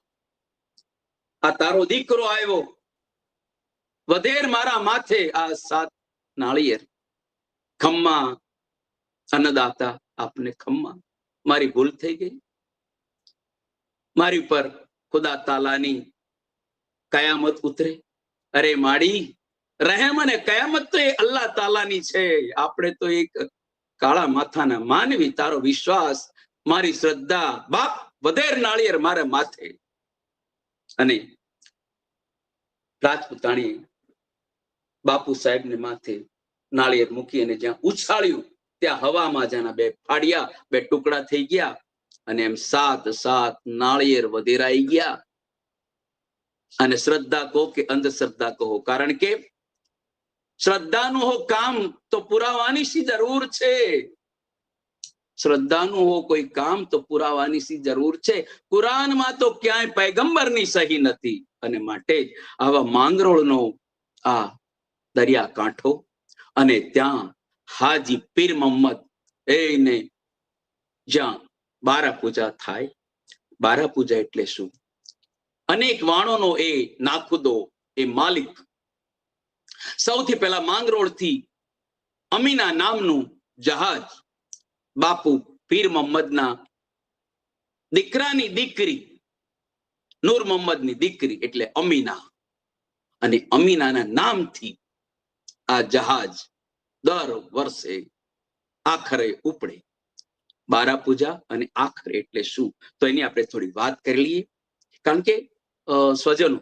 આ તારો દીકરો આવ્યો, વધેર મારા માથે આ 7 નાળિયેર. ખમ્મા અન્નદાતા, આપને ખમ્મા, મારી ભૂલ થઈ ગઈ. મારી ઉપર ખુદા તાલાની કયામત ઉતરે. અરે માડી, રહેમ અને કયામત તો એ અલ્લાહ તાલાની છે. આપણે તો એક કાળા માથાના માનવી. તારો વિશ્વાસ, મારી શ્રદ્ધા, બાપ વધેર નાળિયેર મારે માથે. અને રાજપૂતાણીએ બાપુ સાહેબને માથે નાળિયેર મૂકી અને જ્યાં ઉછાળ્યું ત્યાં હવામાં જેના 2 ફાડ્યા, 2 ટુકડા થઈ ગયા, અને એમ 7 નાળિયેર વધેરાઈ ગયા. અને શ્રદ્ધા કહો કે અંધશ્રદ્ધા કહો, કારણ કે શ્રદ્ધાનું હો કામ તો પુરાવાની શી જરૂર છે. શ્રદ્ધાનું હો કોઈ કામ તો પુરાવાની સી જરૂર છે. કુરાનમાં તો ક્યાંય પૈગંબરની સહી નથી. અને માટે જ આવા માંગરોળનો આ દરિયા કાંઠો અને ત્યાં હાજી પીર મોહમ્મદ એને જ્યાં બારા પૂજા થાય. બારા પૂજા એટલે શું? અનેક વાણોનો એ નાખુદો, એ માલિક સૌથી પહેલા માંગરોળથી અમીના નામનું જહાજ બાપુ પીર મોહમ્મદના દીકરાની દીકરી નૂર મોહમ્મદની દીકરી એટલે અમીના, અને અમીનાના નામથી આ જહાજ દર વર્ષે આખરે ઉપડે. બારા પૂજા અને આખરે એટલે શું, તો એની આપણે થોડી વાત કરી લઈએ. કારણ કે સ્વજનો,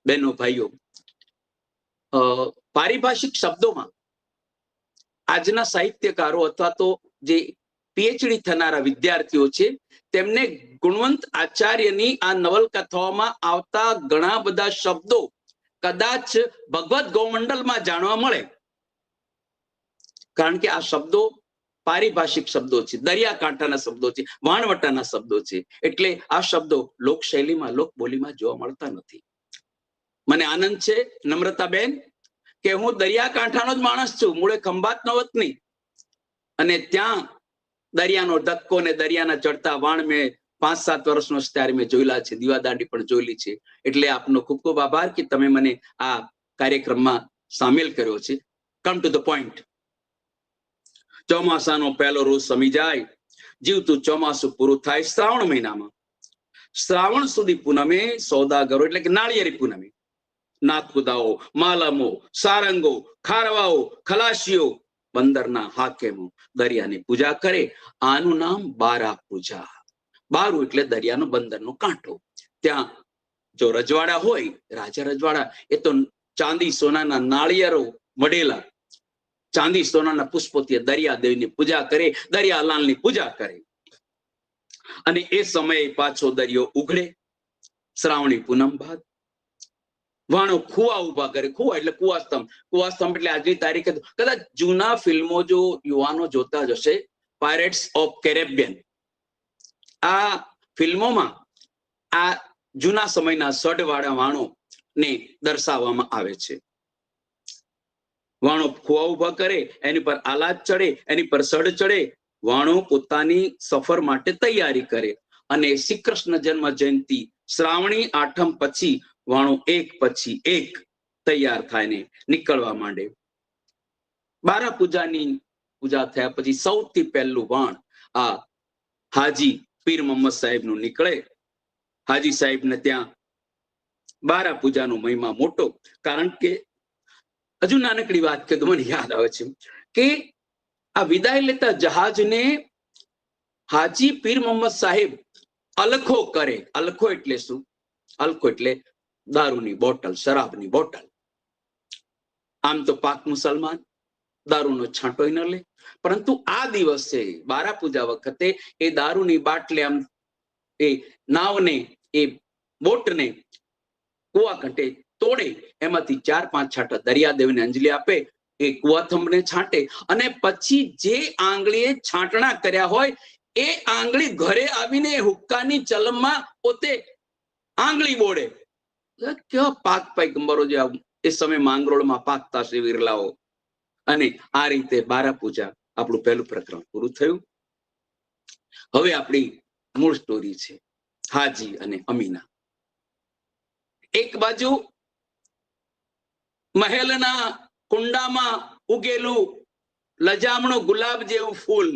બહેનો, ભાઈઓ, પારિભાષિક શબ્દોમાં આજના સાહિત્યકારો અથવા તો જે પીએચડી થનારા વિદ્યાર્થીઓ છે તેમને ગુણવંત આચાર્યની આ નવલકથાઓમાં આવતા ઘણા બધા શબ્દો કદાચ ભગવત ગૌમંડલમાં જાણવા મળે. કારણ કે આ શબ્દો પારિભાષિક શબ્દો છે, દરિયાકાંઠાના શબ્દો છે, વાણવટાના શબ્દો છે. એટલે આ શબ્દો લોકશૈલીમાં, લોકબોલીમાં જોવા મળતા નથી. મને આનંદ છે નમ્રતાબેન કે હું દરિયાકાંઠાનો જ માણસ છું, મૂળે ખંભાતનો વતની, અને ત્યાં દરિયાનો ધક્કો ને દરિયાના ચડતા વાણ મેં 5-7 વર્ષનો ત્યારે મેં જોયેલા છે, દીવાદાંડી પણ જોયેલી છે. એટલે આપનો ખૂબ ખૂબ આભાર કે તમે મને આ કાર્યક્રમમાં સામેલ કર્યો છે. Come to the point. ચોમાસાનો પહેલો રોજ સમી જાય, જીવતું ચોમાસું પૂરું થાય શ્રાવણ મહિનામાં. શ્રાવણ સુધી પૂનમે સોદાગરો એટલે કે નાળિયેરી પૂનમે નાથુદાઓ, માલમો, સારંગો, ખારવાઓ, ખલાસીઓ, બંદરના હાકેમો દરિયાની પૂજા કરે. આનું નામ બારા પૂજા. બારું એટલે દરિયાનો બંદરનો કાંઠો. ત્યાં જો રજવાડા હોય, રાજા રજવાડા, એ તો ચાંદી સોનાના નાળિયેરો મઢેલા, ચાંદી સોનાના પુષ્પોથી દરિયાદેવીની પૂજા કરે, દરિયાલાલની પૂજા કરે. અને એ સમયે પાછો દરિયો ઉઘડે. શ્રાવણી પૂનમ બાદ વાણો ખુવા ઉભા કરે. ખુવા એટલે કુવાસ્તંભ. કુવાસ્તંભ એટલે આજની તારીખે કદાચ જૂના ફિલ્મો જો યુવાનો જોતા જશે, પાયરેટ્સ ઓફ કેરેબિયન, આ ફિલ્મોમાં આ જૂના સમયના સઢવાળા વાણો ને દર્શાવવામાં આવે છે. વાણો ખુવા ઉભા કરે, એની પર આલાત ચડે, એની પર સડ ચડે. વાણો પોતાની સફર માટે તૈયારી કરે. અને શ્રી કૃષ્ણ જન્મ જયંતિ શ્રાવણી આઠમ પછી વાણો એક પછી એક તૈયાર થાય ને નીકળવા માંડે. બારા પૂજાની પૂજા થયા પછી સૌથી પહેલું વાણ આ હાજી પીર મોહમ્મદ સાહેબ નું નીકળે. હાજી સાહેબ ને ત્યાં બારા પૂજાનો મહિમા મોટો. કારણ કે હજુ નાનકડી વાત કે મને યાદ આવે છે કે આ વિદાય લેતા જહાજને હાજી પીર મોહમ્મદ સાહેબ અલખો કરે. અલખો એટલે શું? અલખો એટલે દારૂની બોટલ, શરાબની બોટલ. આમ તો પાક મુસલમાન દારૂનો છાંટોય ન લે, પરંતુ આ દિવસે બારા પૂજા વખતે એ દારૂની બાટલે આમ એ નાવને, એ બોટને કુવા કંઠે તોડે, એમાંથી 4-5 છાંટા દરિયાદેવને અંજલિ આપે, એ કુવાથંભને છાંટે, અને પછી જે આંગળીએ છાંટણા કર્યા હોય એ આંગળી ઘરે આવીને હુક્કાની ચલમમાં પોતે આંગળી બોડે. કેવા પાક પૈગંબરો જે એ સમય માંગરોળમાં પાકતા છે વિરલાઓ. અને આ રીતે બારા પૂજા આપણું પહેલું પ્રકરણ પૂરું થયું. હવે આપણી મૂળ સ્ટોરી છે હાજી અને અમીના. એક બાજુ મહેલના કુંડામાં ઉગેલું લજામણું ગુલાબ જેવું ફૂલ,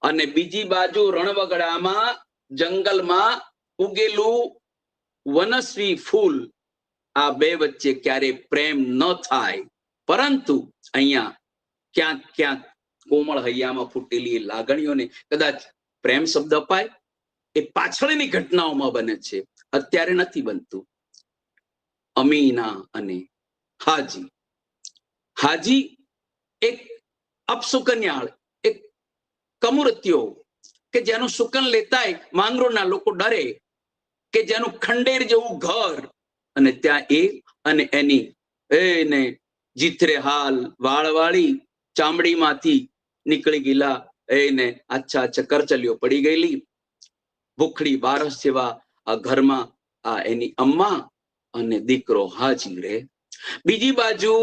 અને બીજી બાજુ રણવગડામાં જંગલમાં ઉગેલું વનસ્વી ફૂલ. આ બે વચ્ચે ક્યારે પ્રેમ ન થાય, પરંતુ અહીંયા ક્યાંક ક્યાંક કોમળ હૈયામાં ફૂટેલી લાગણીઓને કદાચ પ્રેમ શબ્દ અપાય. એ પાછળની ઘટનાઓમાં બને છે, અત્યારે નથી બનતું. અમીના અને હાજી. હાજી એક અપસુકન્યાળ, એક કમુરત્યો કે જેનું સુકન લેતાય માંગરોળના લોકો ડરે, કે જેનું ખંડેર જેવું ઘર, અને ત્યાં એ અને એની એને જીથરે હાલ વાળવાળી ચામડીમાંથી નીકળી ગયેલા એને આછા કરચલીઓ પડી ગયેલી. ભૂખડી બારસ જેવા આ ઘરમાં આ એની અમ્મા અને દીકરો હાજી રે. બીજી બાજુ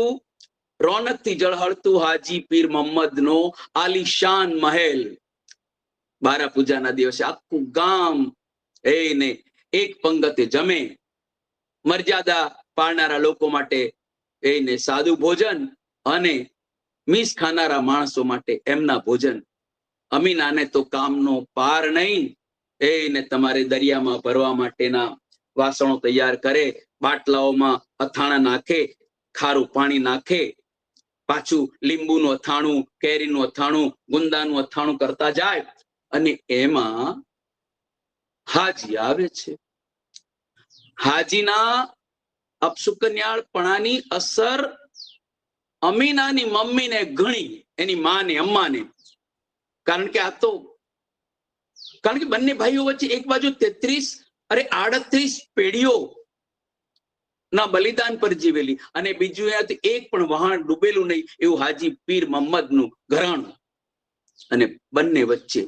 રોનકથી ઝળહળતું હાજી પીર મોહમ્મદ નો આલિશાન મહેલ. બારા પૂજાના દિવસે આખું ગામ એને એક પંગતે જમે. મર્યાદા પાળનારા લોકો માટે એને સાદું ભોજન અને મીસ ખાનારા માણસો માટે એમના ભોજન. અમીનાને તો કામનો પાર નહીં. એને તમારે દરિયામાં ભરવા માટેના વાસણો તૈયાર કરે, બાટલાઓમાં અથાણા નાખે, ખારું પાણી નાખે, પાછું લીંબુનું અથાણું, કેરીનું અથાણું, ગુંદાનું અથાણું કરતા જાય. અને એમાં હાજી આવે છે. હાજીના અપસુકન્યાળપણાની અસર અમીનાની મમ્મીને ઘણી, એની માને, અમ્માને. કારણ કે બંને ભાઈઓ વચ્ચે એક બાજુ 38 પેઢીઓ ના બલિદાન પર જીવેલી અને બીજું એક પણ વહાણ ડૂબેલું નહીં એવું હાજી પીર મોહમ્મદનું ઘરાણું. અને બંને વચ્ચે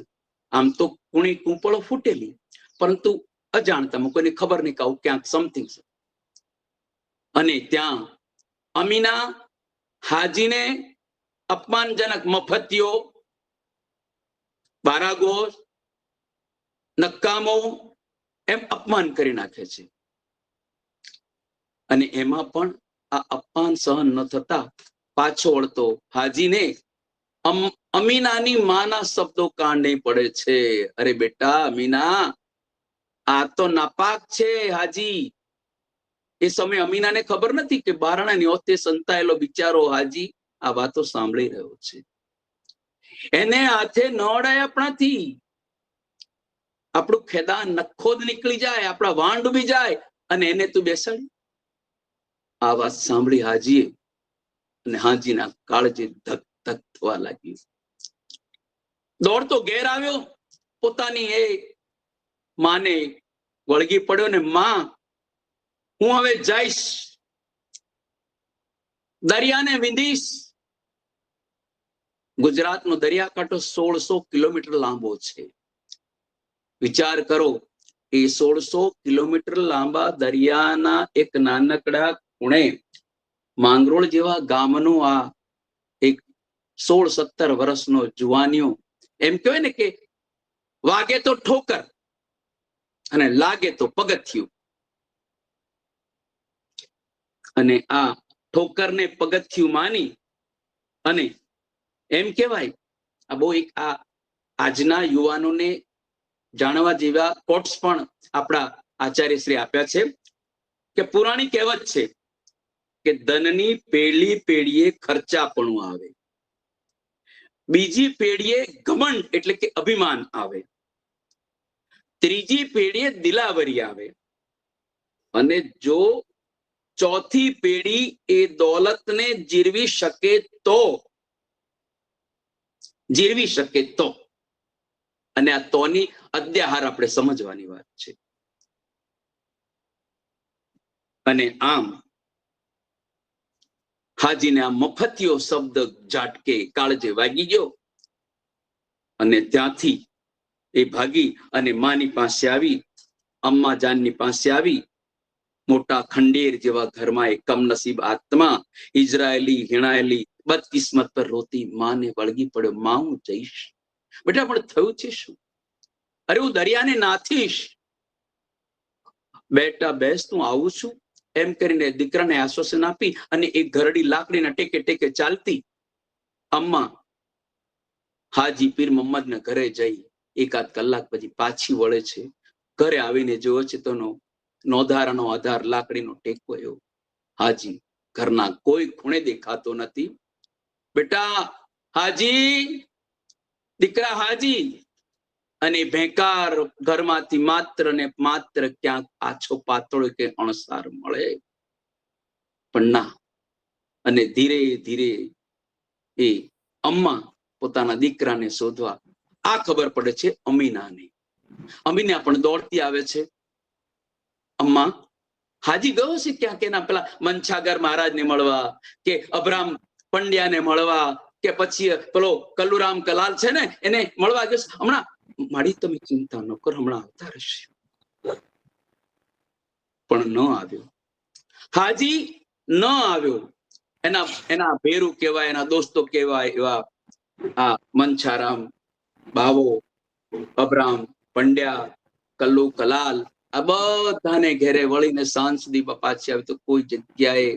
આમ તો કુણી કૂંપળો ફૂટેલી, પરંતુ અજાણતામાં કોઈને ખબર નહીં કે આવું ક્યાંક સમથિંગ છે. અને ત્યાં અમીના હાજીને અપમાનજનક મફતિયો, બારાગોર, નકામો એમ અપમાન કરી નાખે છે. અને એમાં પણ આ અપમાન સહન ન થતા પાછો વળતો હાજીને અમીનાની માના શબ્દો કાંડે પડે છે. અરે બેટા અમીના, આ તો નાપાક છે હાજી. એ સમય અમીનાને ખબર નથી કે બારણાની ઓથે સંતાયેલો બિચારો હાજી આ વાતો સાંભળી રહ્યો છે. એને હાથે ન અડાય આપણાથી. આપણું ખેદાન નખોદ નીકળી જાય, આપણા વાણ ડૂબી જાય અને એને તું બેસાડી. આ વાત સાંભળી હાજીએ અને હાજીના કાળજે ધક ધક થવા લાગ્યું. દોડતો ઘેર આવ્યો, પોતાની એ માને વળગી પડ્યો ને માં, હું હવે જઈશ, દરિયાને વિંધીશ. ગુજરાતનો દરિયાકાંઠો 1600 કિલોમીટર લાંબો છે. વિચાર કરો, એ 1600 કિલોમીટર લાંબા દરિયાના એક નાનકડા ખૂણે માંગરોળ જેવા ગામનો આ એક 16-17 વર્ષનો જુવાનીઓ, એમ કહેવાય ને કે વાગે તો ઠોકર અને લાગે તો પગથિયું. અને આ ઠોકરને પગથિયું માની અને એમ કહેવાય, આ બહુ એક આ આજના યુવાનોને જાણવા જેવા કોટ્સ પણ આપણા આચાર્ય શ્રી આપ્યા છે કે પુરાણી કહેવત છે કે ધનની પેઢી પેઢીએ ખર્ચાપણું આવે, બીજી પેઢીએ ઘમંડ એટલે કે અભિમાન આવે, ત્રીજી પેઢીએ દિલાવરી આવે અને જો ચોથી પેઢી એ દોલતને જીરવી શકે તો અને આ તોની અદ્યાહાર આપણે સમજવાની વાત છે. અને આમ હાજીને આ મફતિયો શબ્દ ઝાટકે કાળજે વાગી ગયો અને ત્યાંથી એ ભાગી અને માની પાસે આવી, અમ્મા જાનની પાસે આવી. મોટા ખંડેર જેવા ઘરમાં એક કમનસીબ આત્મા ઇઝરાયેલી હિણાયેલી બદકિસ્મત પર રોતી માને વળગી પડ્યો. માં હું જઈશ, બેટા પણ થયું છે શું? અરે હું દરિયાને નાથીશ. બેટા બેસ, તું આવું છું એમ કરીને દીકરાને આશ્વાસન આપી અને એક ઘરડી લાકડીના ટેકે ટેકે ચાલતી અમ્મા હાજી પીર મોહમ્મદના ઘરે જઈ 1-8 કલાક પછી પાછી વળે છે. ઘરે આવીને જોવે છે તો નોધારાનો આધાર લાકડીનો ટેકો એવો. હાજી ઘરના કોઈ ખૂણે દેખાતો નથી. બેટા હાજી, દીકરા હાજી. અને ભેંકાર ઘરમાંથી માત્ર ને માત્ર ક્યાંક આછો પાતળો કે અણસાર મળે પણ ના. અને ધીરે ધીરે એ અમ્મા પોતાના દીકરાને શોધવા આ ખબર પડે છે અમીનાને. અમીના પણ દોડતી આવે છે. અમ્મા, હાજી ગયો છે ક્યાંક એના પેલા મંછાગર મહારાજને મળવા કે અબ્રામ પંડ્યાને મળવા કે પછી પેલો કલ્લુરામ કલાલ છે ને એને મળવા ગયો, હમણાં મારી તમે ચિંતા ન કરો, હમણાં આવતા રહેશે. પણ ન આવ્યો. હાજી ન આવ્યો. એના ભેરુ કહેવાય, એના દોસ્તો કહેવાય એવા આ મંછારામ, બાવો, અબ્રામ, પંડ્યા, કલ્લુ કલાલ, આ બધાને ઘેરે વળીને સાંજ સુધી પાછી આવી તો કોઈ જગ્યાએ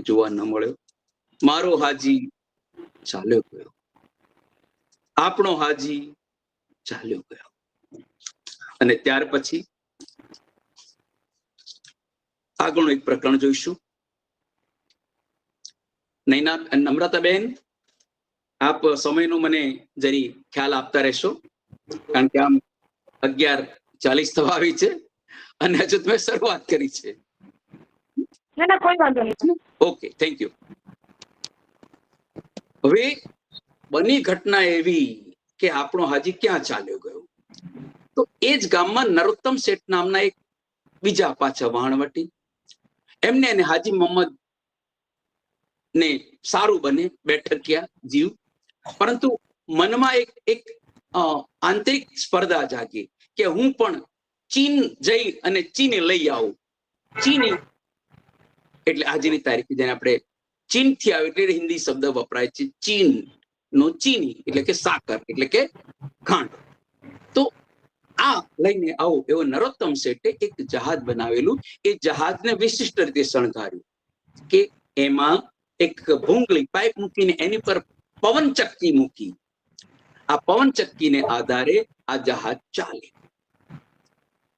જોવા ન મળ્યો. મારો હાજી ચાલ્યો ગયો, આપણો હાજી ચાલ્યો ગયો. અને ત્યાર પછી આગળનું એક પ્રકરણ જોઈશું. નૈના નમ્રતાબેન, આપ સમયનો મને જરી ખ્યાલ આપતા રહેશો, કારણ કે આમ 11:40 થવા આવી છે અને હજુ તમે શરૂઆત કરી છે. ના, કોઈ વાંધો નહીં. Okay, thank you. હવે બની ઘટના એવી કે આપણો હાજી ક્યાં ચાલ્યો ગયો? તો એ જ ગામમાં નરોત્તમ શેઠ નામના એક બીજા પાછા વહાણવટી, એમને અને હાજી મોહમ્મદ ને સારું બને, બેઠકિયા જીવ, પરંતુ મનમાં એક આંતરિક સ્પર્ધા જાગી કે હું પણ ચીન જઈ અને ચીને લઈ આવું. ચીની એટલે આજની તારીખે જેને આપણે ચીન થી આવે એટલે હિન્દી શબ્દ વપરાય છે ચીન નો, ચીની એટલે કે સાકર એટલે કે ખાંડ. તો આ લઈને આવો એવો નરોત્તમ શેઠે એક જહાજ બનાવેલું. એ જહાજને વિશિષ્ટ રીતે શણગાર્યું કે એમાં એક ભૂંગળી પાઇપ મૂકીને એની પર પવન ચક્કી મૂકી. આ પવન ચક્કીને આધારે આ જહાજ ચાલે.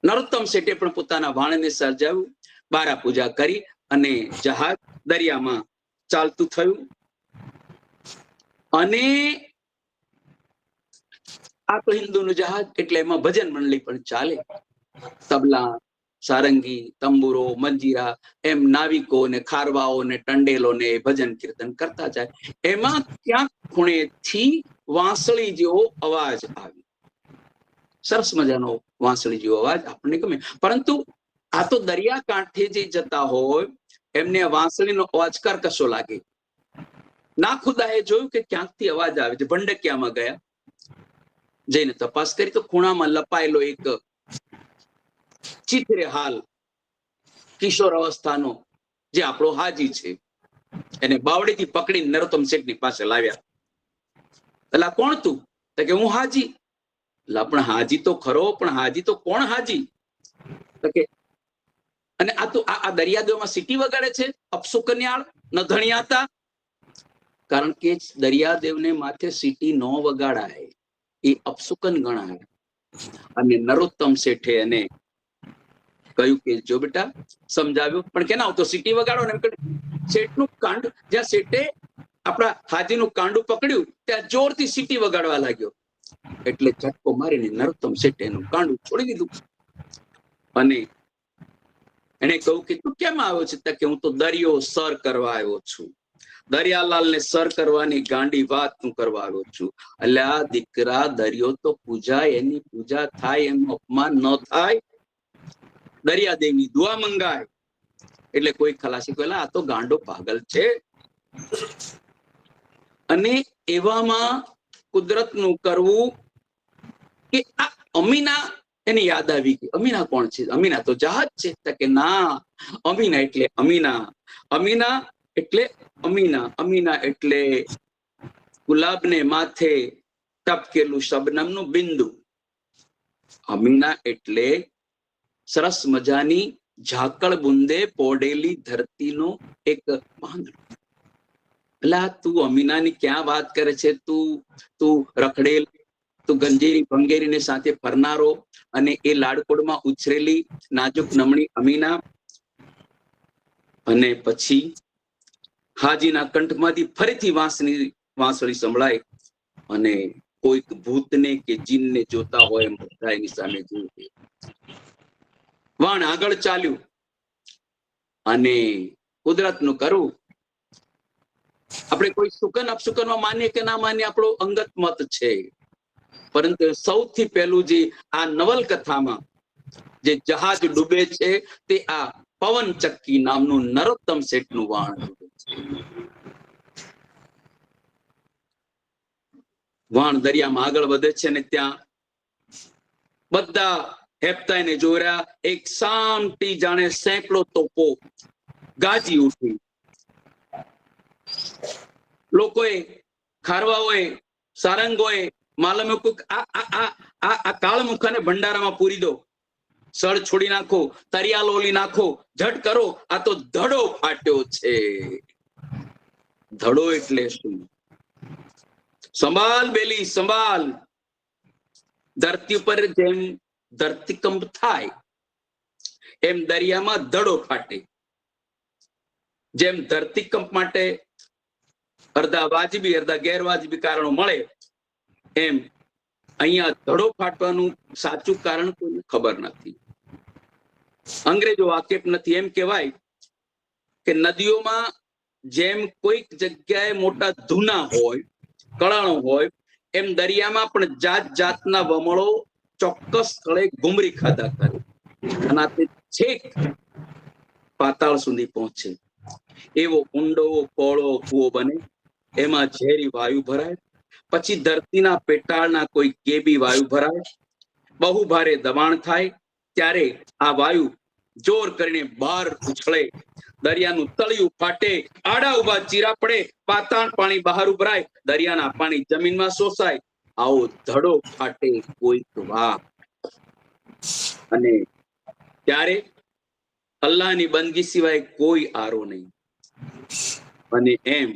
નરોત્તમ શેઠે પણ પોતાના વાણને સર્જાવ્યું, બારા પૂજા કરી અને જહાજ દરિયામાં ચાલતું થયું. અને આ તો હિન્દુનું જહાજ એટલે એમાં ભજન મંડળી પણ ચાલે. તબલા, સારંગી, તંબુરો, મંજીરા, એમ નાવિકો ને ખારવાઓ ને ટંડેલો ને ભજન કીર્તન કરતા જાય. એમાં ક્યાંક ખૂણેથી વાંસળી જેવો અવાજ આવ્યો. સરસ મજાનો વાંસળી જેવો અવાજ આપણને ગમે, પરંતુ આ તો દરિયાકાંઠે જે જતા હોય એમને વાંસળીનો અવાજ કરકશો લાગે. ના ખુદાએ જોયું કે ક્યાંકથી અવાજ આવે છે. ભંડકિયામાં ગયા, જઈને તપાસ કરી તો ખૂણામાં લપાયેલો એક ચિત્રે હાલ કિશોર અવસ્થાનો જે આપણો હાજી છે એને બાવડીથી પકડીને નરોત્તમ શેઠની પાસે લાવ્યા. એટલે કોણ તું? તો કે હું હાજી. પણ હાજી તો ખરો, પણ હાજી તો કોણ હાજી? તો કે અને આ તો આ દરિયાદેવમાં સીટી વગાડે છે, અપસુકન્યાળ ન ધણિયાતા. કારણ કે દરિયાદેવને માથે સીટી ન વગાડાય, એ અપસુકન ગણાય. અને નરોત્તમ શેઠે એને કહ્યું કે જો બેટા, સમજાવ્યું, પણ કેના આવતો સીટી વગાડો ને. શેઠનું કાંડ, જ્યાં શેઠે આપણા હાજીનું કાંડું પકડ્યું ત્યાં જોરથી સીટી વગાડવા લાગ્યો. એટલે ઝટકો મારીને નરોત્તમ શેઠે એનું કાંડું છોડી દીધું. અને એને કહ્યું કે તું કેમ આવ્યો છે? કે હું તો દરિયો સર કરવા આવ્યો છું. દરિયાલાલ ને સર કરવાની ગાંડી વાત હું કરવા આવ્યો છું. એટલે આ દીકરા, દરિયો તો પૂજાય, એની પૂજા થાય, એનું અપમાન ન થાય. દરિયાદેવની દુઆ મંગાય. એટલે કોઈ ખલાસી કહેલા આ તો ગાંડો પાગલ છે. અને એવામાં કુદરતનું કરવું કે આ અમીના એને યાદ આવી ગઈ. અમીના કોણ છે? અમીના તો જહાજ છે. કે ના, અમીના એટલે અમીના. અમીના એટલે અમીના. અમીના એટલે ગુલાબને માથે ટપકેલું શબનમનું બિંદુ. અમીના એટલે સરસ મજાની ઝાકળ બુંદે પોડેલી ધરતીનો એક પાંદડો. એટલે તું અમીનાની ક્યાં વાત કરે છે? તું રખડેલ, તું ગંજેરી ભંગેરીને સાથે ફરનારો અને એ લાડકોડમાં ઉછરેલી નાજુક નમણી અમીના. અને પછી હાજીના કંઠમાંથી ફરીથી વાંસળી સંભળાય અને કોઈક ભૂતને કે જીનને જોતા હોય એમ બધા એની સામે જોયું. વાણ આગળ ચાલ્યું અને કુદરતનું કરવું. આપણે કોઈ સુકન અપસુકનમાં માનીએ કે ના માનીએ, આપણો અંગત મત છે. પરંતુ સૌથી પહેલું જે આ નવલકથામાં જે જહાજ ડૂબે છે તે આ પવન ચક્કી નામનું નરોત્તમ શેઠનું વાણ. વાણ દરિયામાં આગળ વધે છે ને ત્યાં બધા હેપતાઈને જોયા. એક સામટી જાણે સેંકડો તોપો ગાજી ઉઠી. લોકોએ, ખારવાઓએ, સારંગોએ માલમ આ કાળમુખાને ભંડારામાં પૂરી દો, સળ છોડી નાખો, તરિયાલ ઓલી નાખો, ઝટ કરો, આ તો ધડો ફાટ્યો છે. ધડો એટલે શું? સંભાલ બેલી સંભાલ. ધરતી ઉપર જેમ ધરતીકંપ થાય એમ દરિયામાં ધડો ફાટે. જેમ ધરતીકંપ માટે અડધા વાજબી અડધા ગેરવાજબી કારણો મળે એમ અહીંયા ધડો ફાટવાનું સાચું કારણ કોઈને ખબર નથી. અંગ્રેજો વાકેફ નથી. એમ કહેવાય કે નદીઓમાં જેમ કોઈક જગ્યાએ મોટા ધૂના હોય, કળાણો હોય, એમ દરિયામાં પણ જાત જાતના વમળો ચોક્કસ સ્થળે ઘુમરી ખાધા કરે અને તે છેક પાતાળ સુધી પહોંચે. એવો ઊંડો પહોળો કૂવો બને, એમાં ઝેરી વાયુ ભરાય, પછી ધરતીના પેટાળના કોઈ કેબી વાયુ ભરાય, બહુ ભારે દબાણ થાય, ત્યારે આ વાયુ જોર કરીને બહાર ઉછળે, દરિયાનું તળિયું ફાટે, આડા ઉભા ચીરા પડે, પાતાળ પાણી બહાર ઉભરાય, દરિયાના પાણી જમીનમાં શોષાય. આવો ધડો ફાટે કોઈક વાર. અને ત્યારે અલ્લાહની બંદગી સિવાય કોઈ આરો નહીં. અને એમ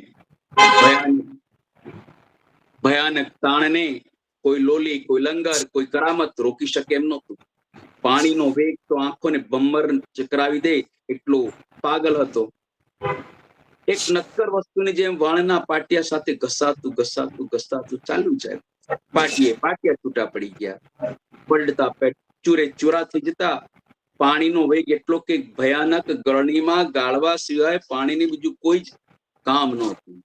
ભયાનક તાણને કોઈ લોલી, કોઈ લંગર, કોઈ કરામત રોકી શકે એમ નહોતું. પાણીનો વેગ તો આંખોને બમ્બર ચકરાવી દે એટલો પાગલ હતો. એક નક્કર વસ્તુની જેમ વાણના પાટિયા સાથે ઘસાતું ઘસાતું ઘસાતું ચાલ્યું જાય. પાટિયા છૂટા પડી ગયા, પલટતા પેટ ચૂરે ચૂરા થઈ જતા. પાણીનો વેગ એટલો કે ભયાનક ગરણીમાં ગાળવા સિવાય પાણીની બીજું કોઈ જ કામ નહોતું.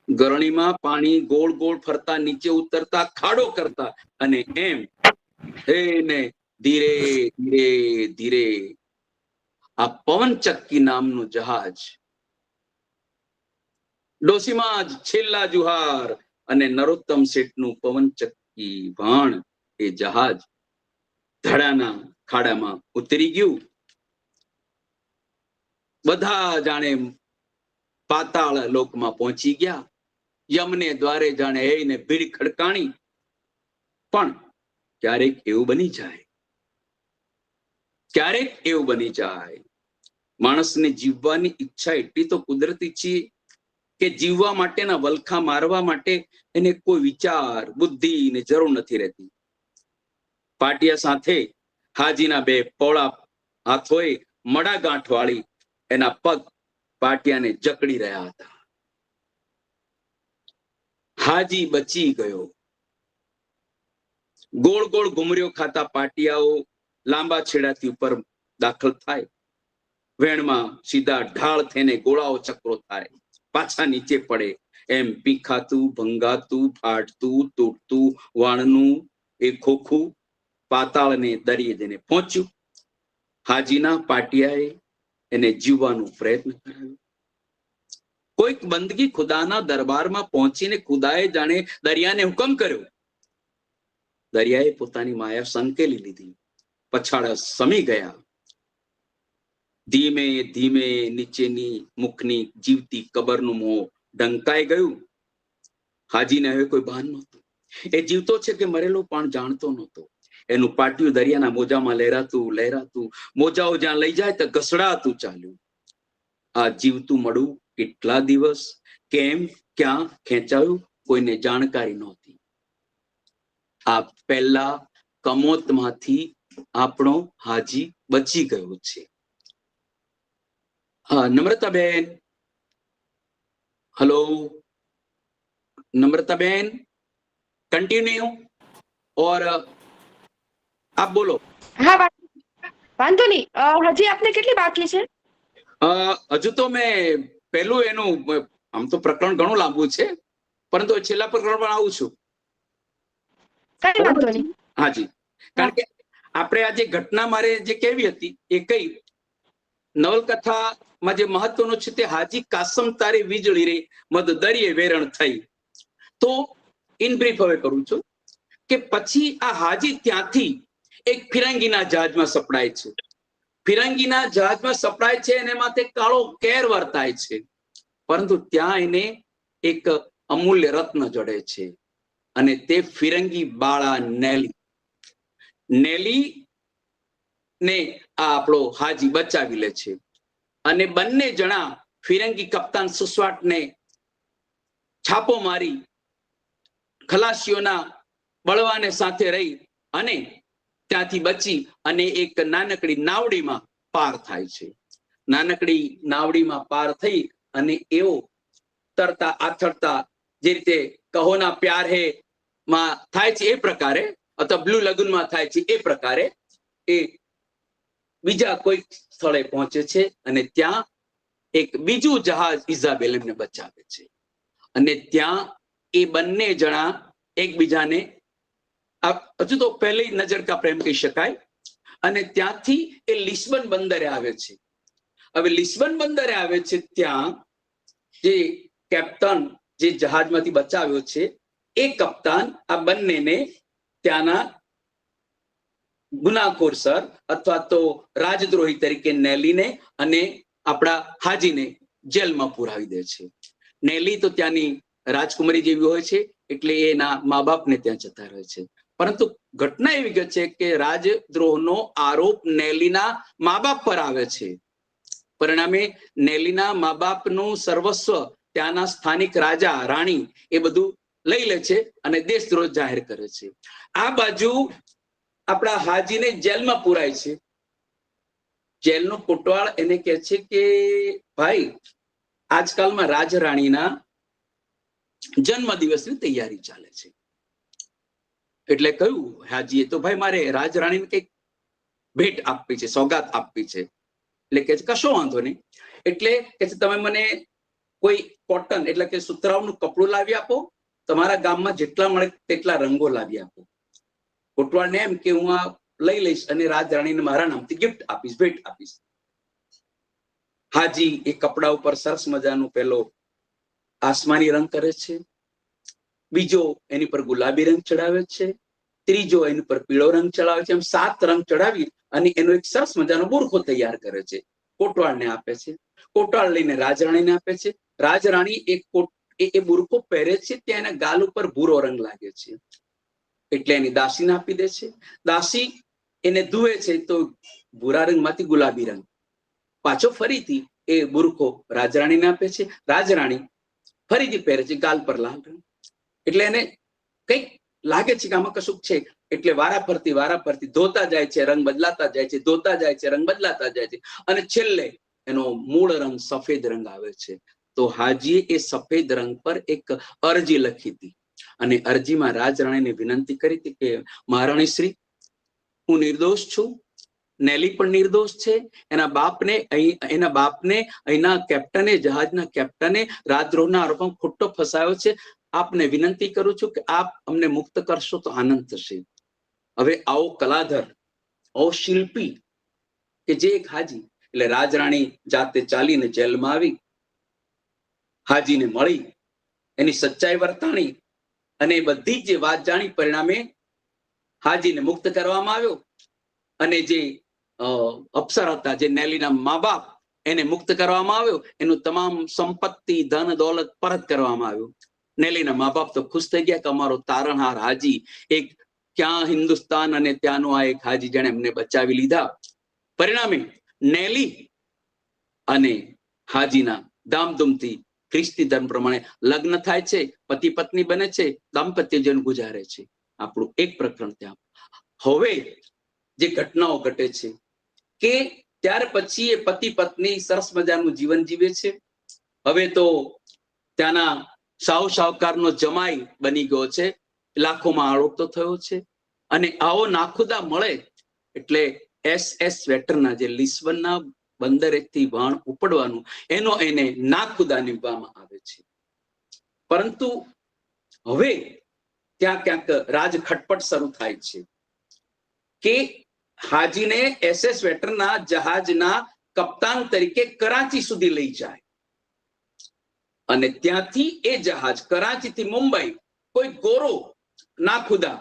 ગરણીમાં પાણી ગોળ ગોળ ફરતા, નીચે ઉતરતા, ખાડો કરતા, અને એમ ને ધીરે ધીરે ધીરે આ પવનચક્કી નામનું જહાજ, ડોસીમાં જ છેલ્લા જુહાર અને નરોત્તમ શેઠનું પવનચક્કી વાણ, એ જહાજ ધડાના ખાડામાં ઉતરી ગયું. બધા જાણે પાતાળ લોકમાં પહોંચી ગયા. યમને દ્વારે જાણે એને ભીડ ખડકાણી. પણ ક્યારેક એવું બની જાય, ક્યારેક એવું બની જાય, માણસને જીવવાની ઈચ્છા એટલી તો કુદરતી છે કે જીવવા માટેના વલખા મારવા માટે એને કોઈ વિચાર, બુદ્ધિ ને જરૂર નથી રહેતી. પાટિયા સાથે હાજીના બે પોળા હાથોએ મડા ગાંઠ વાળી એના પગ પાટિયાને જકડી રહ્યા હતા. હાજી બચી ગયો. ગોળ ગોળ ઘુમરીઓ ખાતા પાટિયાઓ લાંબા છેડાથી ઉપર દાખલ થાય, વેણમાં સીધા ઢાળ થઈને ગોળાઓ ચક્રો થાય, પાછા નીચે પડે. એમ પીખાતું, ભંગાતું, ફાટતું, તૂટતું વાણનું એ ખોખું પાતાળને દરિયે જઈને પહોંચ્યું. હાજીના પાટિયાએ એને જીવવાનો પ્રયત્ન કરાવ્યો. કોઈક બંદગી ખુદાના દરબારમાં પહોંચીને ખુદાએ જાણે દરિયાને હુકમ કર્યો. દરિયાએ પોતાની માયા સંકેલી લીધી, પછાડા સમી ગયા. ધીમે ધીમે નીચેની મુખની જીવતી કબરનું મોં ઢંકાઈ ગયું. હાજીને હવે કોઈ ભાન નહોતું. એ જીવતો છે કે મરેલો પણ જાણતો નહોતો. એનું પાટિયું દરિયાના મોજામાં લહેરાતું લહેરાતું, મોજાઓ જ્યાં લઈ જાય તો ઘસડાતું ચાલ્યું. આ જીવતું મળું કેટલા દિવસ, કેમ, ક્યાં ખેંચાયું, કોઈને જાણકારી નહોતી. આ પહેલા કમોતમાંથી આપણો હાજી બચી ગયો છે. હા, નમ્રતાબેન, हेलो नम्रता बहन, कंटिन्यू और आप बोलो. હા વાંધો નહીં. હજી આપને કેટલી બાકી છે? હજુ તો મેં પહેલું એનું, આમ તો પ્રકરણ ઘણું લાંબુ છે, પરંતુ છેલ્લા પ્રકરણ પણ આવું છું. કઈ વાંધો નહીં. હાજી, કારણ કે આપણે આજે ઘટના મારે જે કેવી હતી એ કઈ નવલકથામાં જે મહત્વનું છે તે હાજી કાસમ તારી વીજળી રે મદ દરિયે વેરણ થઈ. તો ઇન બ્રીફ હવે કરું છું કે પછી આ હાજી ત્યાંથી એક ફિરંગીના જહાજમાં સપડાય છે. ફિરંગીના જહાજમાં સપડાય છે અને એમાં તે કાળો કેર વર્તાય છે, પરંતુ ત્યાં એને એક અમૂલ્ય રત્ન જડે છે અને તે ફિરંગી બાળા નેલી ને આ આપણો હાજી બચાવી લે છે. અને બંને જણા ફિરંગી કપ્તાન સુસ્વાટને છાપો મારી ખલાસીઓના બળવાને સાથે રહી અને ત્યાંથી બચી અને એક નાનકડી નાવડીમાં પાર થાય છે. નાનકડી નાવડીમાં પાર થઈ અને એઓ તરતા આથડતા જે રીતે કહોના પ્યાર હે માં થાય છે એ પ્રકારે, અથવા બ્લુ લગુનમાં થાય છે એ પ્રકારે એ બીજા કોઈક સ્થળે પહોંચે છે અને ત્યાં એક બીજું જહાજ ઇઝાબેલ એમને બચાવે છે. અને ત્યાં એ બંને જણા એકબીજાને હજુ તો પહેલી નજર કા પ્રેમ કહી શકાય. અને ત્યાંથી એ લિસ્બન બંદરે આવે છે. હવે લિસ્બન બંદરે આવે છે ત્યાં જે કેપ્ટન જે જહાજમાંથી બચાવ્યો છે એ કપ્તાન આ બંનેને ત્યાંના ગુનાખોર સર અથવા તો રાજદ્રોહી તરીકે નેલીને અને આપણા હાજીને જેલમાં પુરાવી દે છે. નેલી તો ત્યાંની રાજકુમારી જેવી હોય છે એટલે એના મા બાપને ત્યાં જતા રહે છે. પરંતુ ઘટના એવી છે કે રાજદ્રોહનો આરોપ નેલીના મા બાપ પર આવે છે. પરિણામે નેલીના મા બાપનું સર્વસ્વ ત્યાંના સ્થાનિક રાજા રાણી એ બધું લઈ લે છે અને દેશદ્રોહ જાહેર કરે છે. આ બાજુ આપણા હાજીને જેલમાં પુરાય છે. જેલનો કોટવાળ એને કહે છે કે ભાઈ, આજકાલમાં રાજરાણીના જન્મદિવસની તૈયારી ચાલે છે. એટલે કહ્યું હાજીએ, તો ભાઈ મારે રાજરાણીને કઈક ભેટ આપવી છે, સોગાત આપવી છે. એટલે કે કશો વાંધો નહીં. એટલે કે તમે મને કોઈ કોટન એટલે કે સુતરાવનું કપડું લાવી આપો, તમારા ગામમાં જેટલા મળે તેટલા રંગો લાવી આપો. કોટવાળને એમ કે હું આ લઈ લઈશ અને રાજરાણીને મારા નામથી ગિફ્ટ આપીશ, ભેટ આપીશ. હાજી એ કપડા ઉપર સરસ મજાનો પેલો આસમાની રંગ કરે છે, બીજો એની પર ગુલાબી રંગ ચડાવે છે, ત્રીજો એની પર પીળો રંગ ચડાવે છે. એમ 7 રંગ ચડાવી અને એનો એક સરસ મજાનો બુરખો તૈયાર કરે છે. કોટવાળને આપે છે. કોટવાળ લઈને રાજરાણીને આપે છે. રાજરાણી એ બુરખો પહેરે છે, ત્યાં એના ગાલ ઉપર ભૂરો રંગ લાગે છે એટલે એની દાસીને આપી દે છે. દાસી એને ધુએ છે તો ભૂરા રંગમાંથી ગુલાબી રંગ પાછો ફરીથી એ બુરખો રાજરાણીને આપે છે. રાજરાણી ફરીથી પહેરે છે, ગાલ પર લાલ રંગ. એટલે એને કઈક લાગે છે કે આમાં કશુંક છે એટલે વારાફરતી ધોતા જાય છે, રંગ બદલાતા જાય છે, ધોતા જાય છે, રંગ બદલાતા જાય છે અને છેલ્લે એનો મૂળ રંગ સફેદ રંગ આવે છે. તો હાજીએ એ સફેદ રંગ પર એક અરજી લખી હતી અને અરજીમાં રાજરાણીને વિનંતી કરી હતી કે મહારાણી શ્રી, હું નિર્દોષ છું, નેલી પણ નિર્દોષ છે. એના બાપને અહીંના કેપ્ટને, જહાજના કેપ્ટને રાજદ્રોહના આરોપમાં ખોટો ફસાયો છે. આપને વિનંતી કરું છું કે આપ અમને મુક્ત કરશો તો આનંદ થશે. હવે આવો કલાધર, આવો શિલ્પી કે જે એક હાજી, એટલે રાજરાણી જાતે ચાલીને જેલમાં આવી, હાજીને મળી, એની સચ્ચાઈ વર્તાણી અને બધી જ વાત જાણી. પરિણામે હાજીને મુક્ત કરવામાં આવ્યો અને જે અફસર હતા, જે નેલીના મા બાપ, એને મુક્ત કરવામાં આવ્યો. એનું તમામ સંપત્તિ, ધન દોલત પરત કરવામાં આવ્યું. નેલીના મા બાપ તો ખુશ થઈ ગયા કે અમારો તારણહાર હાજી, એક ક્યાં હિન્દુસ્તાન અને ત્યાંનો આ એક હાજી જેને એમને બચાવી લીધા. પરિણામે નેલી અને હાજીના ધામધૂમથી ખ્રિસ્તી ધર્મ પ્રમાણે લગ્ન થાય છે, પતિ પત્ની બને છે, દાંપત્ય જીવન ગુજારે છે. આપણું એક પ્રકરણ ત્યાં. હવે જે ઘટનાઓ ઘટે છે કે ત્યાર પછી એ પતિ પત્ની સરસ મજાનું જીવન જીવે છે. હવે તો ત્યાંના સાહુકારનો જમાઈ બની ગયો છે, લાખોમાં આરોપ તો થયો છે. અને આવો નાખુદા મળે એટલે SS વેટરના જે લિસ્બનના બંદરેથી વહાણ ઉપડવાનું એનો એને નાખુદા નિભાવવામાં આવે છે. પરંતુ હવે ત્યાં ક્યાંક રાજ ખટપટ શરૂ થાય છે કે હાજીને SS વેટરના જહાજના કપ્તાન તરીકે કરાચી સુધી લઈ જાય અને ત્યાંથી એ જહાજ કરાચીથી મુંબઈ કોઈ ગોરો નાખુદા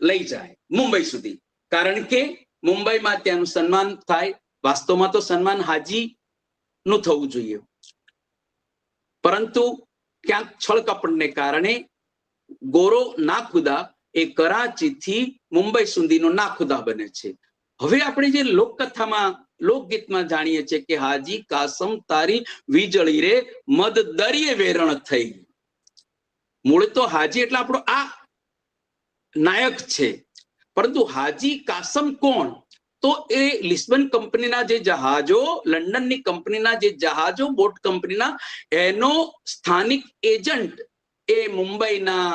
લઈ જાય મુંબઈ સુધી, કારણ કે મુંબઈમાં ત્યાંનું સન્માન થાય. વાસ્તવમાં તો સન્માન હાજી નું થવું જોઈએ, પરંતુ ક્યાંક છળકપટને કારણે ગોરો નાખુદા એ કરાચીથી મુંબઈ સુધીનો નાખુદા બને છે. હવે આપણે જે લોકકથામાં લોકગીતમાં જાણીએ છીએ કે હાજી કાસમ તારી વીજળી રે મદ દરિયે વેરણ થઈ. મૂળ તો હાજી એટલે આપણો આ નાયક છે, પરંતુ હાજી કાસમ કોણ? તો એ લિસ્બન કંપનીના જે જહાજો, લંડનની કંપનીના જે જહાજો, બોટ કંપનીના, એનો સ્થાનિક એજન્ટ એ મુંબઈના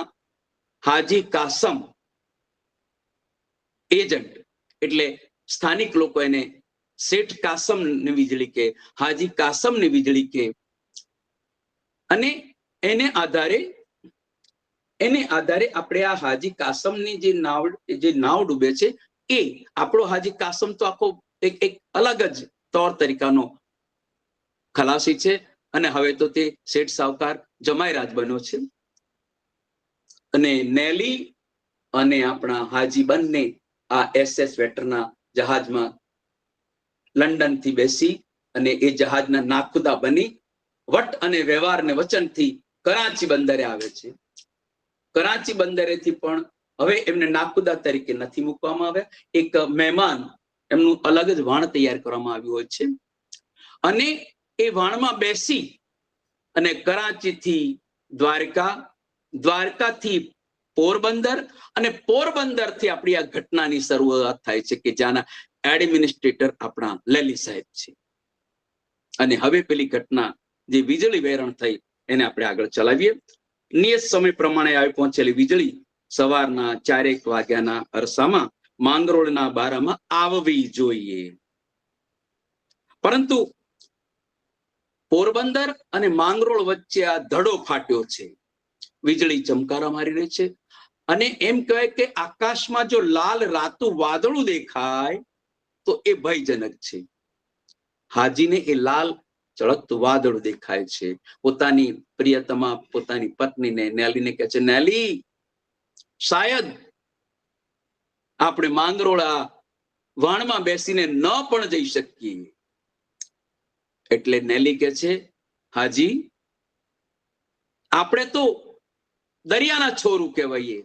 હાજી કાસમ એજન્ટ. એટલે સ્થાનિક લોકો એને શેઠ કાસમ ની વીજળી કે, હાજી કાસમ ની વીજળી કે. અને એને આધારે આપણે આ હાજી કાસમની જે નાવ ડૂબે છે એ આપણો હાજી કાસમ તો આખો એક અલગ જ તौर તરીકાનો ખલાસી છે. અને હવે તો તે શેઠ સાવકાર જમાઈરાજ બન્યો છે. અને નેલી અને આપણા હાજી બંને આ SS વેટરના જહાજમાં લંડન થી બેસી અને એ જહાજના નાખુદા બની વટ અને વ્યવહાર ને વચનથી કરાચી બંદરે આવે છે. કરાચી બંદરેથી પણ હવે એમને નાખુદા તરીકે નથી મૂકવામાં આવ્યા, એક મહેમાન એમનું અલગ જ વાણ તૈયાર કરવામાં આવ્યું હોય છે. અને એ વાણમાં બેસી અને કરાચીથી દ્વારકા, દ્વારકાથી પોરબંદર, અને પોરબંદરથી આપણી આ ઘટનાની શરૂઆત થાય છે કે જ્યાંના એડમિનિસ્ટ્રેટર આપણા લેલી સાહેબ છે. અને હવે પેલી ઘટના જે વીજળી વેરણ થઈ એને આપણે આગળ ચલાવીએ. નિયત સમય પ્રમાણે આવી પહોંચેલી વીજળી સવારના 4 વાગ્યાના અરસામાં માંગરોળના બારામાં આવવી જોઈએ, પરંતુ પોરબંદર અને માંગરોળ વચ્ચે આ ધડો ફાટ્યો છે. વીજળી ચમકારા મારી રહી છે, અને એમ કહેવાય કે આકાશમાં જો લાલ રાતું વાદળું દેખાય તો એ ભયજનક છે. હાજીને એ લાલ ચળકતું વાદળું દેખાય છે. પોતાની પ્રિયતમા, પોતાની પત્નીને નેલીને કહે છે, નેલી, શાયદ આપણે માંગરોળા વાણમાં બેસીને ન પણ જઈ શકીએ. એટલે નેલી કહે છે, હાજી, આપણે તો દરિયાના છોરું કહેવાઈએ,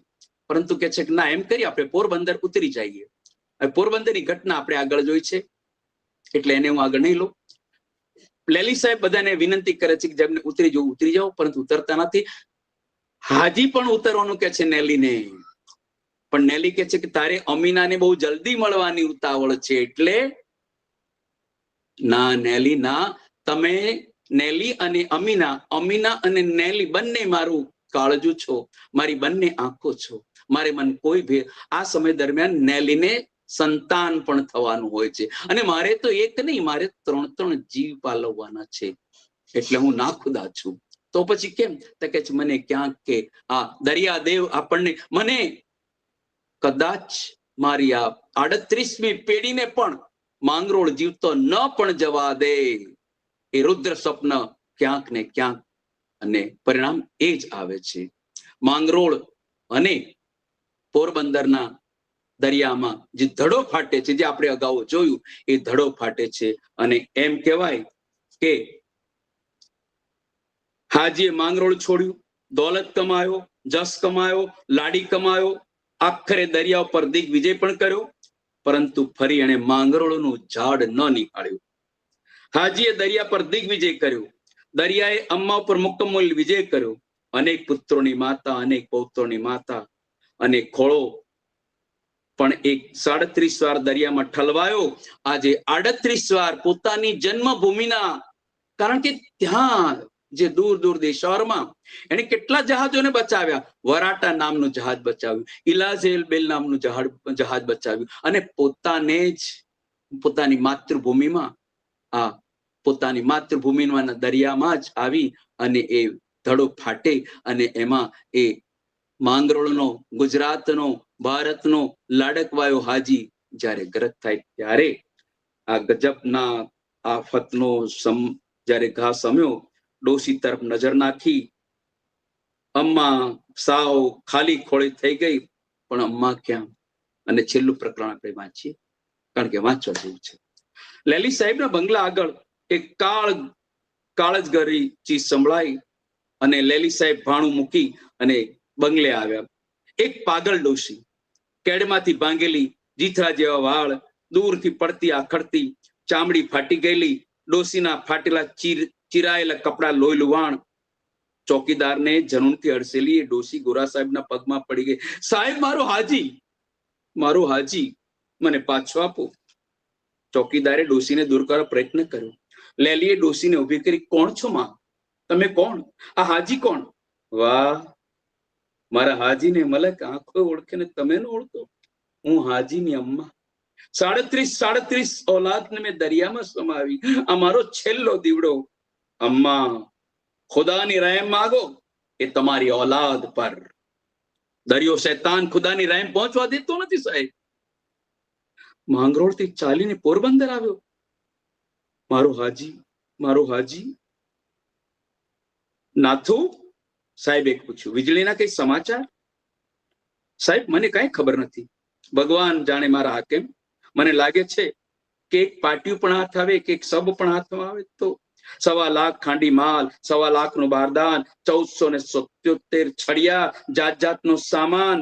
પરંતુ કે છે કે ના, એમ કરી આપણે પોરબંદર ઉતરી જઈએ. પોરબંદરની ઘટના આપણે આગળ જોઈ છે, એટલે એને હું આગળ નહીં લઉં. લેલી સાહેબ બધાને વિનંતી કરે છે કે જેમને ઉતરી જવું ઉતરી જાઓ, પરંતુ ઉતરતા નથી. હાજી પણ ઉતરવાનું કે છે નેલીને, પણ નેલી કે છે કે તારે અમીનાને બહુ જલ્દી મળવાની ઉતાવળ છે. એટલે ના નેલી ના, તમે નેલી અને અમીના અને નેલી બંને મારું કાળજું છો, મારી બંને આંખો છો, મારે મન કોઈ ભેદ. આ સમય દરમિયાન નેલીને સંતાન પણ થવાનું હોય છે, અને મારે તો એક નહીં, મારે 3 જીવ પાલવવાના છે. એટલે હું નાખુદા છું. તો પછી કેમ? તો કે છે મને ક્યાંક કે આ દરિયાદેવ આપણને, મને કદાચ મારી આ 38મી પેઢીને પણ માંગરોળ જીવતો ન પણ જવા દે. એ રુદ્ર સ્વપ્ન ક્યાંક ને ક્યાંક, અને પરિણામ એ જ આવે છે. માંગરોળ અને પોરબંદરના દરિયામાં જે ધડો ફાટે છે, જે આપણે અગાઉ જોયું, એ ધડો ફાટે છે. અને એમ કહેવાય કે હાજીએ માંગરોળ છોડ્યું, દોલત કમાયો, જસ કમાયો, લાડી કમાયો, આખરે દરિયા ઉપર દિગ્વિજય પણ કર્યો, પરંતુ ફરી એણે માંગરોળનું ઝાડ ન નીકાળ્યું. હાજીએ દરિયા પર દિગ્વિજય કર્યો, દરિયાએ અમ્મા ઉપર મુકમ્મલ વિજય કર્યો. અનેક પુત્રોની માતા, અનેક પૌત્રોની માતા, અને ખોળો પણ એક 37 વાર દરિયામાં ઠલવાયો. આજે 38 વાર પોતાની જન્મભૂમિના, કારણ કે ત્યાં જે દૂર દૂર દેશોમાં એને કેટલા જહાજોને બચાવ્યા. વરાટા નામનું જહાજ બચાવ્યું, ઇલાઝેલ બેલ નામનું જહાજ બચાવ્યું, અને પોતાને જ પોતાની માતૃભૂમિમાં, આ પોતાની માતૃભૂમિના દરિયામાં જ આવી અને એ ધડો ફાટે, અને એમાં એ માંગરોળનો, ગુજરાતનો, ભારતનો લાડકવાયો હાજી જ્યારે ગ્રત થાય, ત્યારે આ ગજબના આફતનો જ્યારે ઘા સમ્યો, ડોસી તરફ નજર નાખી અમ્મા સાવ ખાલી ખોળી થઈ ગઈ, પણ અમ્મા ક્યાં? અને છેલ્લું પ્રકરણ આપણે વાંચીએ, કારણ કે વાંચવા જેવું છે. લેલી સાહેબના બંગલા આગળ એક કાળજગરી ચીજ સંભળાઈ અને લેલી સાહેબ ભાણું મૂકી અને બંગલે આવ્યા. એક પાગલ ડોશી, કેડમાંથી ભાંગેલી જીથરા જેવા વાળ, દૂરથી પડતી આખડતી, ચામડી ફાટી ગયેલી, ડોશીના ફાટેલા ચીરાયેલા કપડા લોહી લુવાણ. ચોકીદારને જનૂનથી હડસેલી એ ડોશી ગોરા સાહેબના પગમાં પડી ગઈ. સાહેબ, મારો હાજી, મને પાછો આપો. ચોકીદારે ડોશીને દૂર કરવા પ્રયત્ન કર્યો. લેલીએ ડોશીને ઉભી કરી. કોણ છો માં? તમે કોણ? આ હાજી કોણ? વાહ, મારા હાજીને મલક આંખો ઓળખે ને તમે ન ઓળખો? હું હાજીની અમ્મા. 37 ઓલાદને મેં દરિયામાં સમાવી. આ મારો છેલ્લો દીવડો. અમ્મા, ખુદાની રહેમ માંગો એ તમારી ઓલાદ પર. દરિયો શૈતાન ખુદાની રહેમ પહોંચવા દેતો નથી સાહેબ. માંગરોળથી ચાલીને પોરબંદર આવ્યો મારો હાજી. નાથુ, સાહેબે પૂછ્યું, વીજળીના કઈ સમાચાર? સાહેબ, મને કઈ ખબર નથી. ભગવાન જાણે મારા હાકેમ. મને લાગે છે કે એક પાટિયું પણ હાથ આવે, કે એક સબ પણ હાથમાં આવે તો 1.25 લાખ ખાંડી માલ, 1.25 લાખનું બારદાન, 1477 છડિયા, જાતનો સામાન.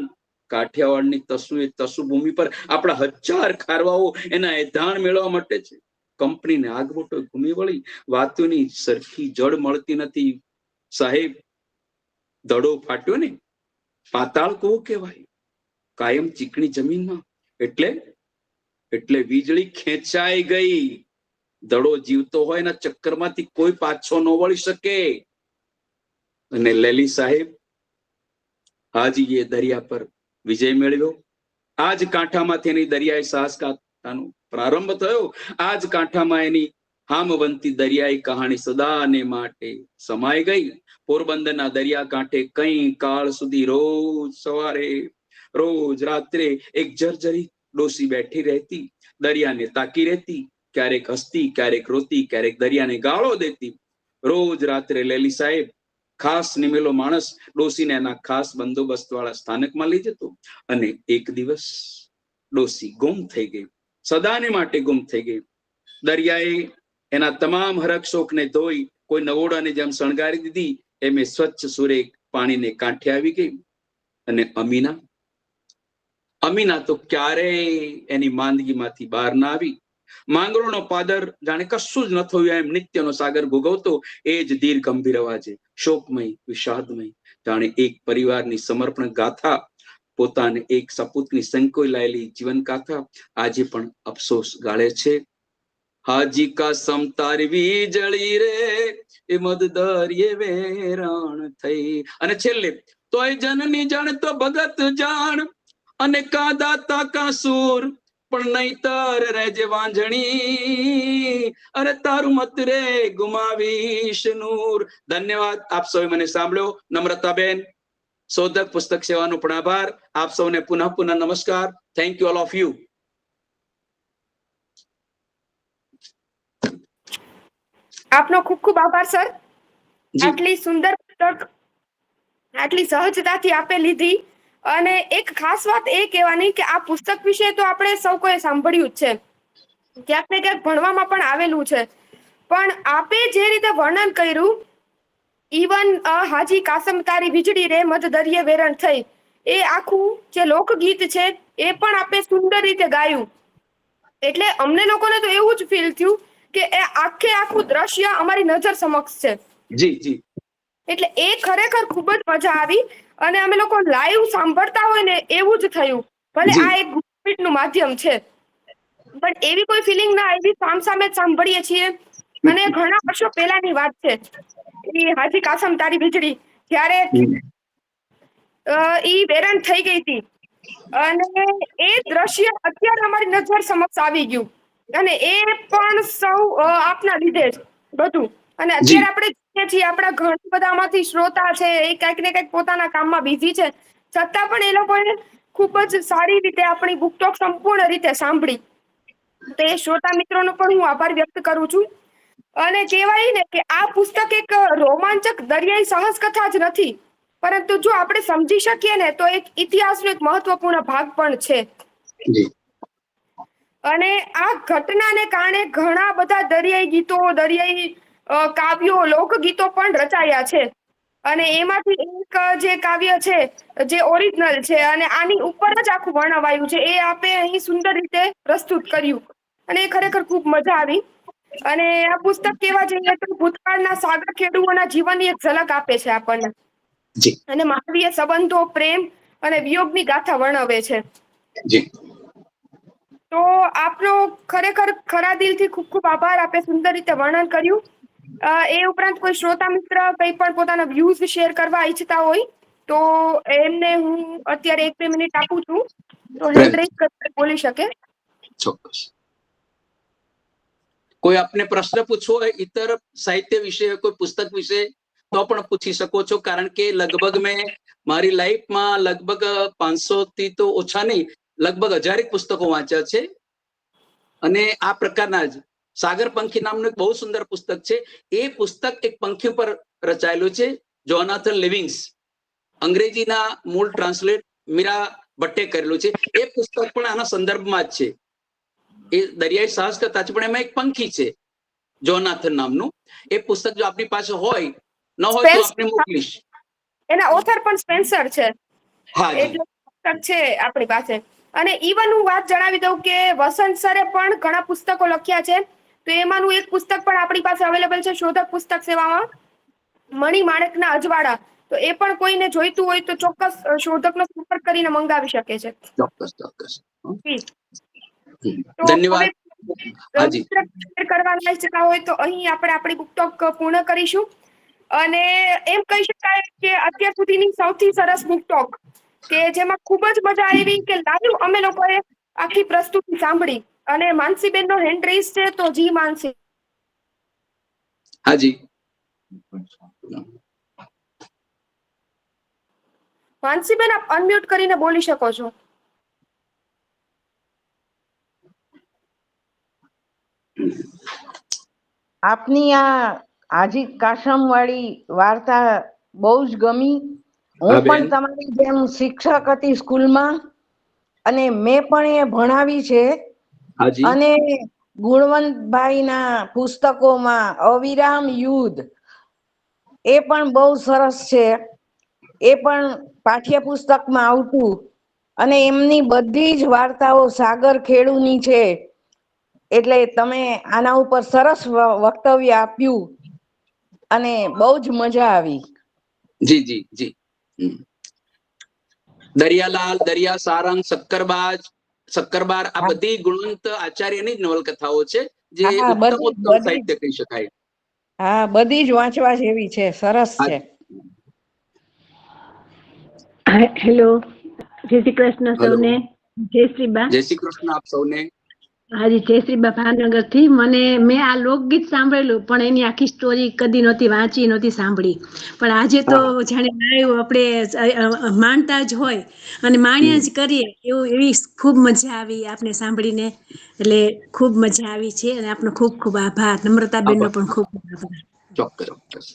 કાઠિયાવાડની તસુ ભૂમિ પર આપણા 1000 ખારવાઓ એના એધાણ મેળવવા માટે છે. કંપનીને આગવટો ઘૂમી વળી, વાતોની સરખી જડ મળતી નથી. સાહેબ, દડો ફાટ્યો ને, પાતાળ કૂવો કહેવાય, કાયમ ચીકણી જમીનમાં. એટલે વીજળી ખેંચાઈ ગઈ. દડો જીવતો હોય એના ચક્કરમાંથી કોઈ પાછો ન વળી શકે. અને લેલી સાહેબ, હાજીએ દરિયા પર વિજય મેળવ્યો. આજ કાંઠામાંથી એની દરિયાઈ સાહસગાથાનો પ્રારંભ થયો. આજ કાંઠામાં એની હામવંતી દરિયાઈ કહાણી સદાને માટે સમાઈ ગઈ. પોરબંદરના દરિયા કાંઠે કઈ કાળ સુધી રોજ સવારે રોજ રાત્રે એક જર્જરી ડોસી બેઠી રહેતી, દરિયાને તાકી રહેતી, ક્યારેક હસતી, ક્યારેક રોતી, ક્યારેક દરિયાને ગાળો દેતી. રોજ રાત્રે લેલી સાહેબ ખાસ નિમેલો માણસ ડોસીને એના ખાસ બંદોબસ્ત વાળા સ્થાનકમાં લઈ જતો. અને એક દિવસ ડોસી ગુમ થઈ ગઈ, સદાને માટે ગુમ થઈ ગઈ. દરિયાએ એના તમામ હરકશોકને ધોઈ કોઈ નવોડાને જેમ શણગારી દીધી એમ એ સ્વચ્છ સુરેખ પાણીને કાંઠે આવી ગઈ. અને અમીના તો ક્યારેય એની માંદગીમાંથી બહાર ના આવી. માંગરોળનો પાદર જાણે કશું જ ન થયું એમ નિત્યનો સાગર ભોગવતો. એ જ ધીર ગંભીર અવાજે, શોકમય, વિષાદમય, જાણે એક પરિવારની સમર્પણ ગાથા, પોતાને એક સપૂતની સંકોલાયેલી જીવન ગાથા આજે પણ અફસોસ ગાળે છે. હાજી કા સમતારી વીજળી રે, એ મદ દરિયે વેરાણ થઈ. અને છેલ્લે, તોય જનની જાણ તો ભગત જાણ, અને કા દાતા કા સૂર, પણ નહીતર રહેજે વાંજણી, અરે તારું મત રે ગુમાવીશ નૂર. ધન્યવાદ. આપ સૌએ મને સાંભળ્યો. નમ્રતાબેન, શોધક પુસ્તક સેવાનો પણ આભાર. આપ સૌને પુનઃ નમસ્કાર. Thank you all of you. આપનો ખૂબ ખૂબ આભાર સર. આટલી સુંદર પુસ્તક આટલી સહજતાથી આપે લીધી. અને એક ખાસ વાત એ કહેવાની કે આ પુસ્તક વિશે તો આપણે સૌ કોઈ સાંભળ્યું જ છે, ક્યાંક ને ક્યાંક ભણવામાં પણ આવેલું છે, પણ આપે જે રીતે વર્ણન કર્યું, ઈવન હાજી કાસમ તારી વીજળી રે મધ દરિયે વેરણ થઈ, એ આખું જે લોકગીત છે એ પણ આપે સુંદર રીતે ગાયું. એટલે અમને લોકોને તો એવું જ ફીલ થયું કે એ આખું દ્રશ્ય અમારી નજર સમક્ષ છે. જી જી. એટલે એ ખરેખર ખૂબ જ મજા આવી. અને અમે લોકો લાઈવ સાંભળતા હોય ને એવું જ થયું. ભલે આ એક નું માધ્યમ છે, પણ એવી કોઈ ફિલિંગ ના આવી. સામસામે જ સાંભળીએ છીએ. અને ઘણા વર્ષો પહેલાની વાત છે, એ હાજી કાસમ તારી વીજળી જ્યારે ઈ વેરણ થઈ ગઈ હતી, અને એ દ્રશ્ય અત્યારે અમારી નજર સમક્ષ આવી ગયું. અને એ પણ સૌ આપના લીધે જ બધું. અને અત્યારે આપણે જોઈએ છીએ, આપણા ઘણા બધામાંથી શ્રોતા છે, એ કંઈક ને કંઈક પોતાના કામમાં બિઝી છે, છતાં પણ એ લોકોએ ખૂબ જ સારી રીતે આપણી બુકટોક સંપૂર્ણ રીતે સાંભળી. તો એ શ્રોતા મિત્રોનો પણ હું આભાર વ્યક્ત કરું છું. અને કહેવાય ને કે આ પુસ્તક એક રોમાંચક દરિયાઈ સાહસ કથા જ નથી, પરંતુ જો આપણે સમજી શકીએ ને તો એક ઇતિહાસનો એક મહત્વપૂર્ણ ભાગ પણ છે. જી અને આ ઘટનાને કારણે ઘણા બધા દરિયાઈ ગીતો, દરિયાઈ કાવ્યો, લોકગીતો પણ રચાયા છે. અને એમાંથી એક જે કાવ્ય છે જે ઓરિજિનલ છે અને આની ઉપર જ આખું વર્ણવાયું છે, એ આપે અહીં સુંદર રીતે પ્રસ્તુત કર્યું અને એ ખરેખર ખૂબ મજા આવી. અને આ પુસ્તક કેવા જઈએ તો ભૂતકાળના સાગર ખેડૂઓના જીવનની એક ઝલક આપે છે આપણને. જી અને માનવીય સંબંધો, પ્રેમ અને વિયોગની ગાથા વર્ણવે છે. જી તો આપનો ખરેખર ખરા દિલથી ખૂબ ખૂબ આભાર. આપે સુંદર રીતે વર્ણન કર્યું. એ ઉપરાંત કોઈ શ્રોતા મિત્ર કંઈ પણ પોતાના વ્યૂઝ શેર કરવા ઈચ્છતા હોય તો એમને હું અત્યારે 1-2 મિનિટ આપું છું, તો હેન્ડ રેઝ કરીને બોલી શકે. ચોક્કસ. કોઈ આપને પ્રશ્ન પૂછવો હોય ઇતર સાહિત્ય વિશે, કોઈ પુસ્તક વિશે, તો પણ પૂછી શકો છો. કારણ કે લગભગ મેં મારી લાઈફમાં લગભગ 500 થી તો ઓછા નહીં, લગભગ 1000 પુસ્તકો વાંચ્યા છે. અને આ પ્રકારના જ સાગરપંખી નામનું એક બહુ સુંદર પુસ્તક છે. એ પુસ્તક એક પંખી ઉપર રચાયેલું છે, જોનાથન લિવિંગ્સ. અંગ્રેજીના મૂળ ટ્રાન્સલેટ મીરા ભટ્ટે કરેલું છે. એ પુસ્તક પણ આના સંદર્ભમાં જ છે. એ દરિયાઈ સાહસ કથા છે, પણ એમાં એક પંખી છે જોનાથન નામનું. એ પુસ્તક જો આપની પાસે હોય, ન હોય તો આપને મોકલીશ. એના ઓથર પણ સ્પેન્સર છે. હા જી એટલે પુસ્તક છે આપણી પાસે. અને ઈવન હું વાત જણાવી દઉં કે વસંત સરે પણ ઘણા પુસ્તકો લખ્યા છે. તો એમાંનું એક પુસ્તક પણ આપણી પાસે અવેલેબલ છે શોધક પુસ્તક સેવામાં, મણી માણેકના અજવાળા. તો એ પણ કોઈને જોઈતું હોય તો ચોક્કસ શોધકનો સંપર્ક કરીને મંગાવી શકે છે. ચોક્કસ ચોક્કસ. તો ધન્યવાદ. હાજી શેર કરવાના ઈચ્છતા હોય તો અહીં આપણે આપણી બુક ટોક પૂર્ણ કરીશું. અને એમ કહી શકાય કે અત્યાર સુધીની સૌથી સરસ બુક ટોક, કે જેમાં ખૂબ જ મજા આવી, કે લાઈવ અમે લોકોએ આખી પ્રસ્તુતિ સાંભળી. અને માનસીબેનનો હેન્ડ રેઇઝ છે, તો જી માનસી. હાજી માનસીબેન, આપ અનમ્યુટ કરીને બોલી શકો છો. આપની આ આજીત કાશમ વાળી વાર્તા બહુ જ ગમી. હું હા બેન. પણ તમારી જેમ શિક્ષક હતી સ્કૂલમાં, અને મેં પણ એ ભણાવી છે. હાજી અને ગુણવંતભાઈ ના પુસ્તકોમાં અવિરામ યુદ્ધ એ પણ બહુ સરસ છે. એ પણ પાઠ્યપુસ્તકમાં આવતું. અને એમની બધી જ વાર્તાઓ સાગર ખેડુની છે. એટલે તમે આના ઉપર સરસ વક્તવ્ય આપ્યું અને બહુ જ મજા આવી. જી જી જી. દરિયાલાલ, દરિયા સારંગ, શક્કરબાર, આ બધી ગુણવંત આચાર્યની જ નવલકથાઓ છે, જે હા, ઉત્તમ ઉત્તમ સાહિત્ય કહી શકાય. હા, બધી જ વાંચવા જેવી છે, સરસ છે. હેલો, જય શ્રી કૃષ્ણ હલો, સૌને. જય શ્રી બા. જય શ્રી કૃષ્ણ આપ સૌને. હાજી, જય શ્રી બા ભાવનગર થી. મેં આ લોકગીત સાંભળેલું, પણ એની આખી સ્ટોરી કદી નહોતી વાંચી, નહોતી સાંભળી. પણ આજે તો હા જાણે લાઈવ આપણે માણતા જ હોય અને માણ્યા જ કરીએ એવી ખૂબ મજા આવી આપને સાંભળીને. એટલે ખૂબ મજા આવી છે અને આપનો ખૂબ ખૂબ આભાર. નમ્રતાબેનનો આભાર. પણ ખૂબ આભાર. ચોક્કસ ચોક્કસ.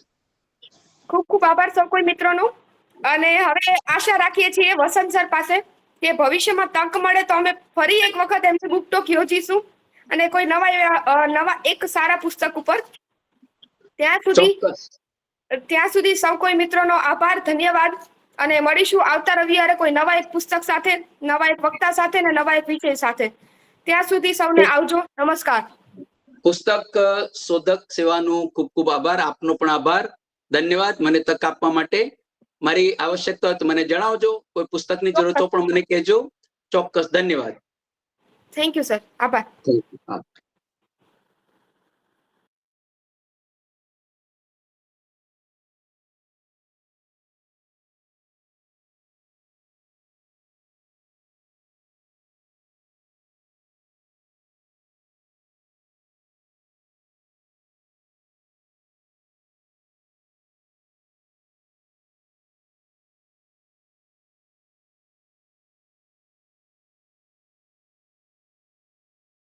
ખૂબ ખૂબ આભાર સૌ કોઈ મિત્રોનો. અને હવે આશા રાખીએ છીએ વસંત સર પાસે કે ભવિષ્યમાં તક મળે તો અમે ફરી એક વખત એમની બુક ટોક યોજીશું, અને કોઈ નવા એક સારા પુસ્તક ઉપર. ચોક્કસ. ત્યાં સુધી સૌ કોઈ મિત્રોનો આભાર, ધન્યવાદ. અને મળીશું આવતા રવિવારે કોઈ નવા એક પુસ્તક સાથે, નવા એક વક્તા સાથે અને નવા એક વિષય સાથે. ત્યાં સુધી સૌને આવજો. નમસ્કાર. પુસ્તક શોધક સેવાનું ખૂબ ખૂબ આભાર. આપનો પણ આભાર, ધન્યવાદ મને તક આપવા માટે. મારી આવશ્યકતા હોય તો મને જણાવજો. કોઈ પુસ્તકની જરૂર તો પણ મને કહેજો. ચોક્કસ. ધન્યવાદ. Thank you sir. આભાર. Thank you.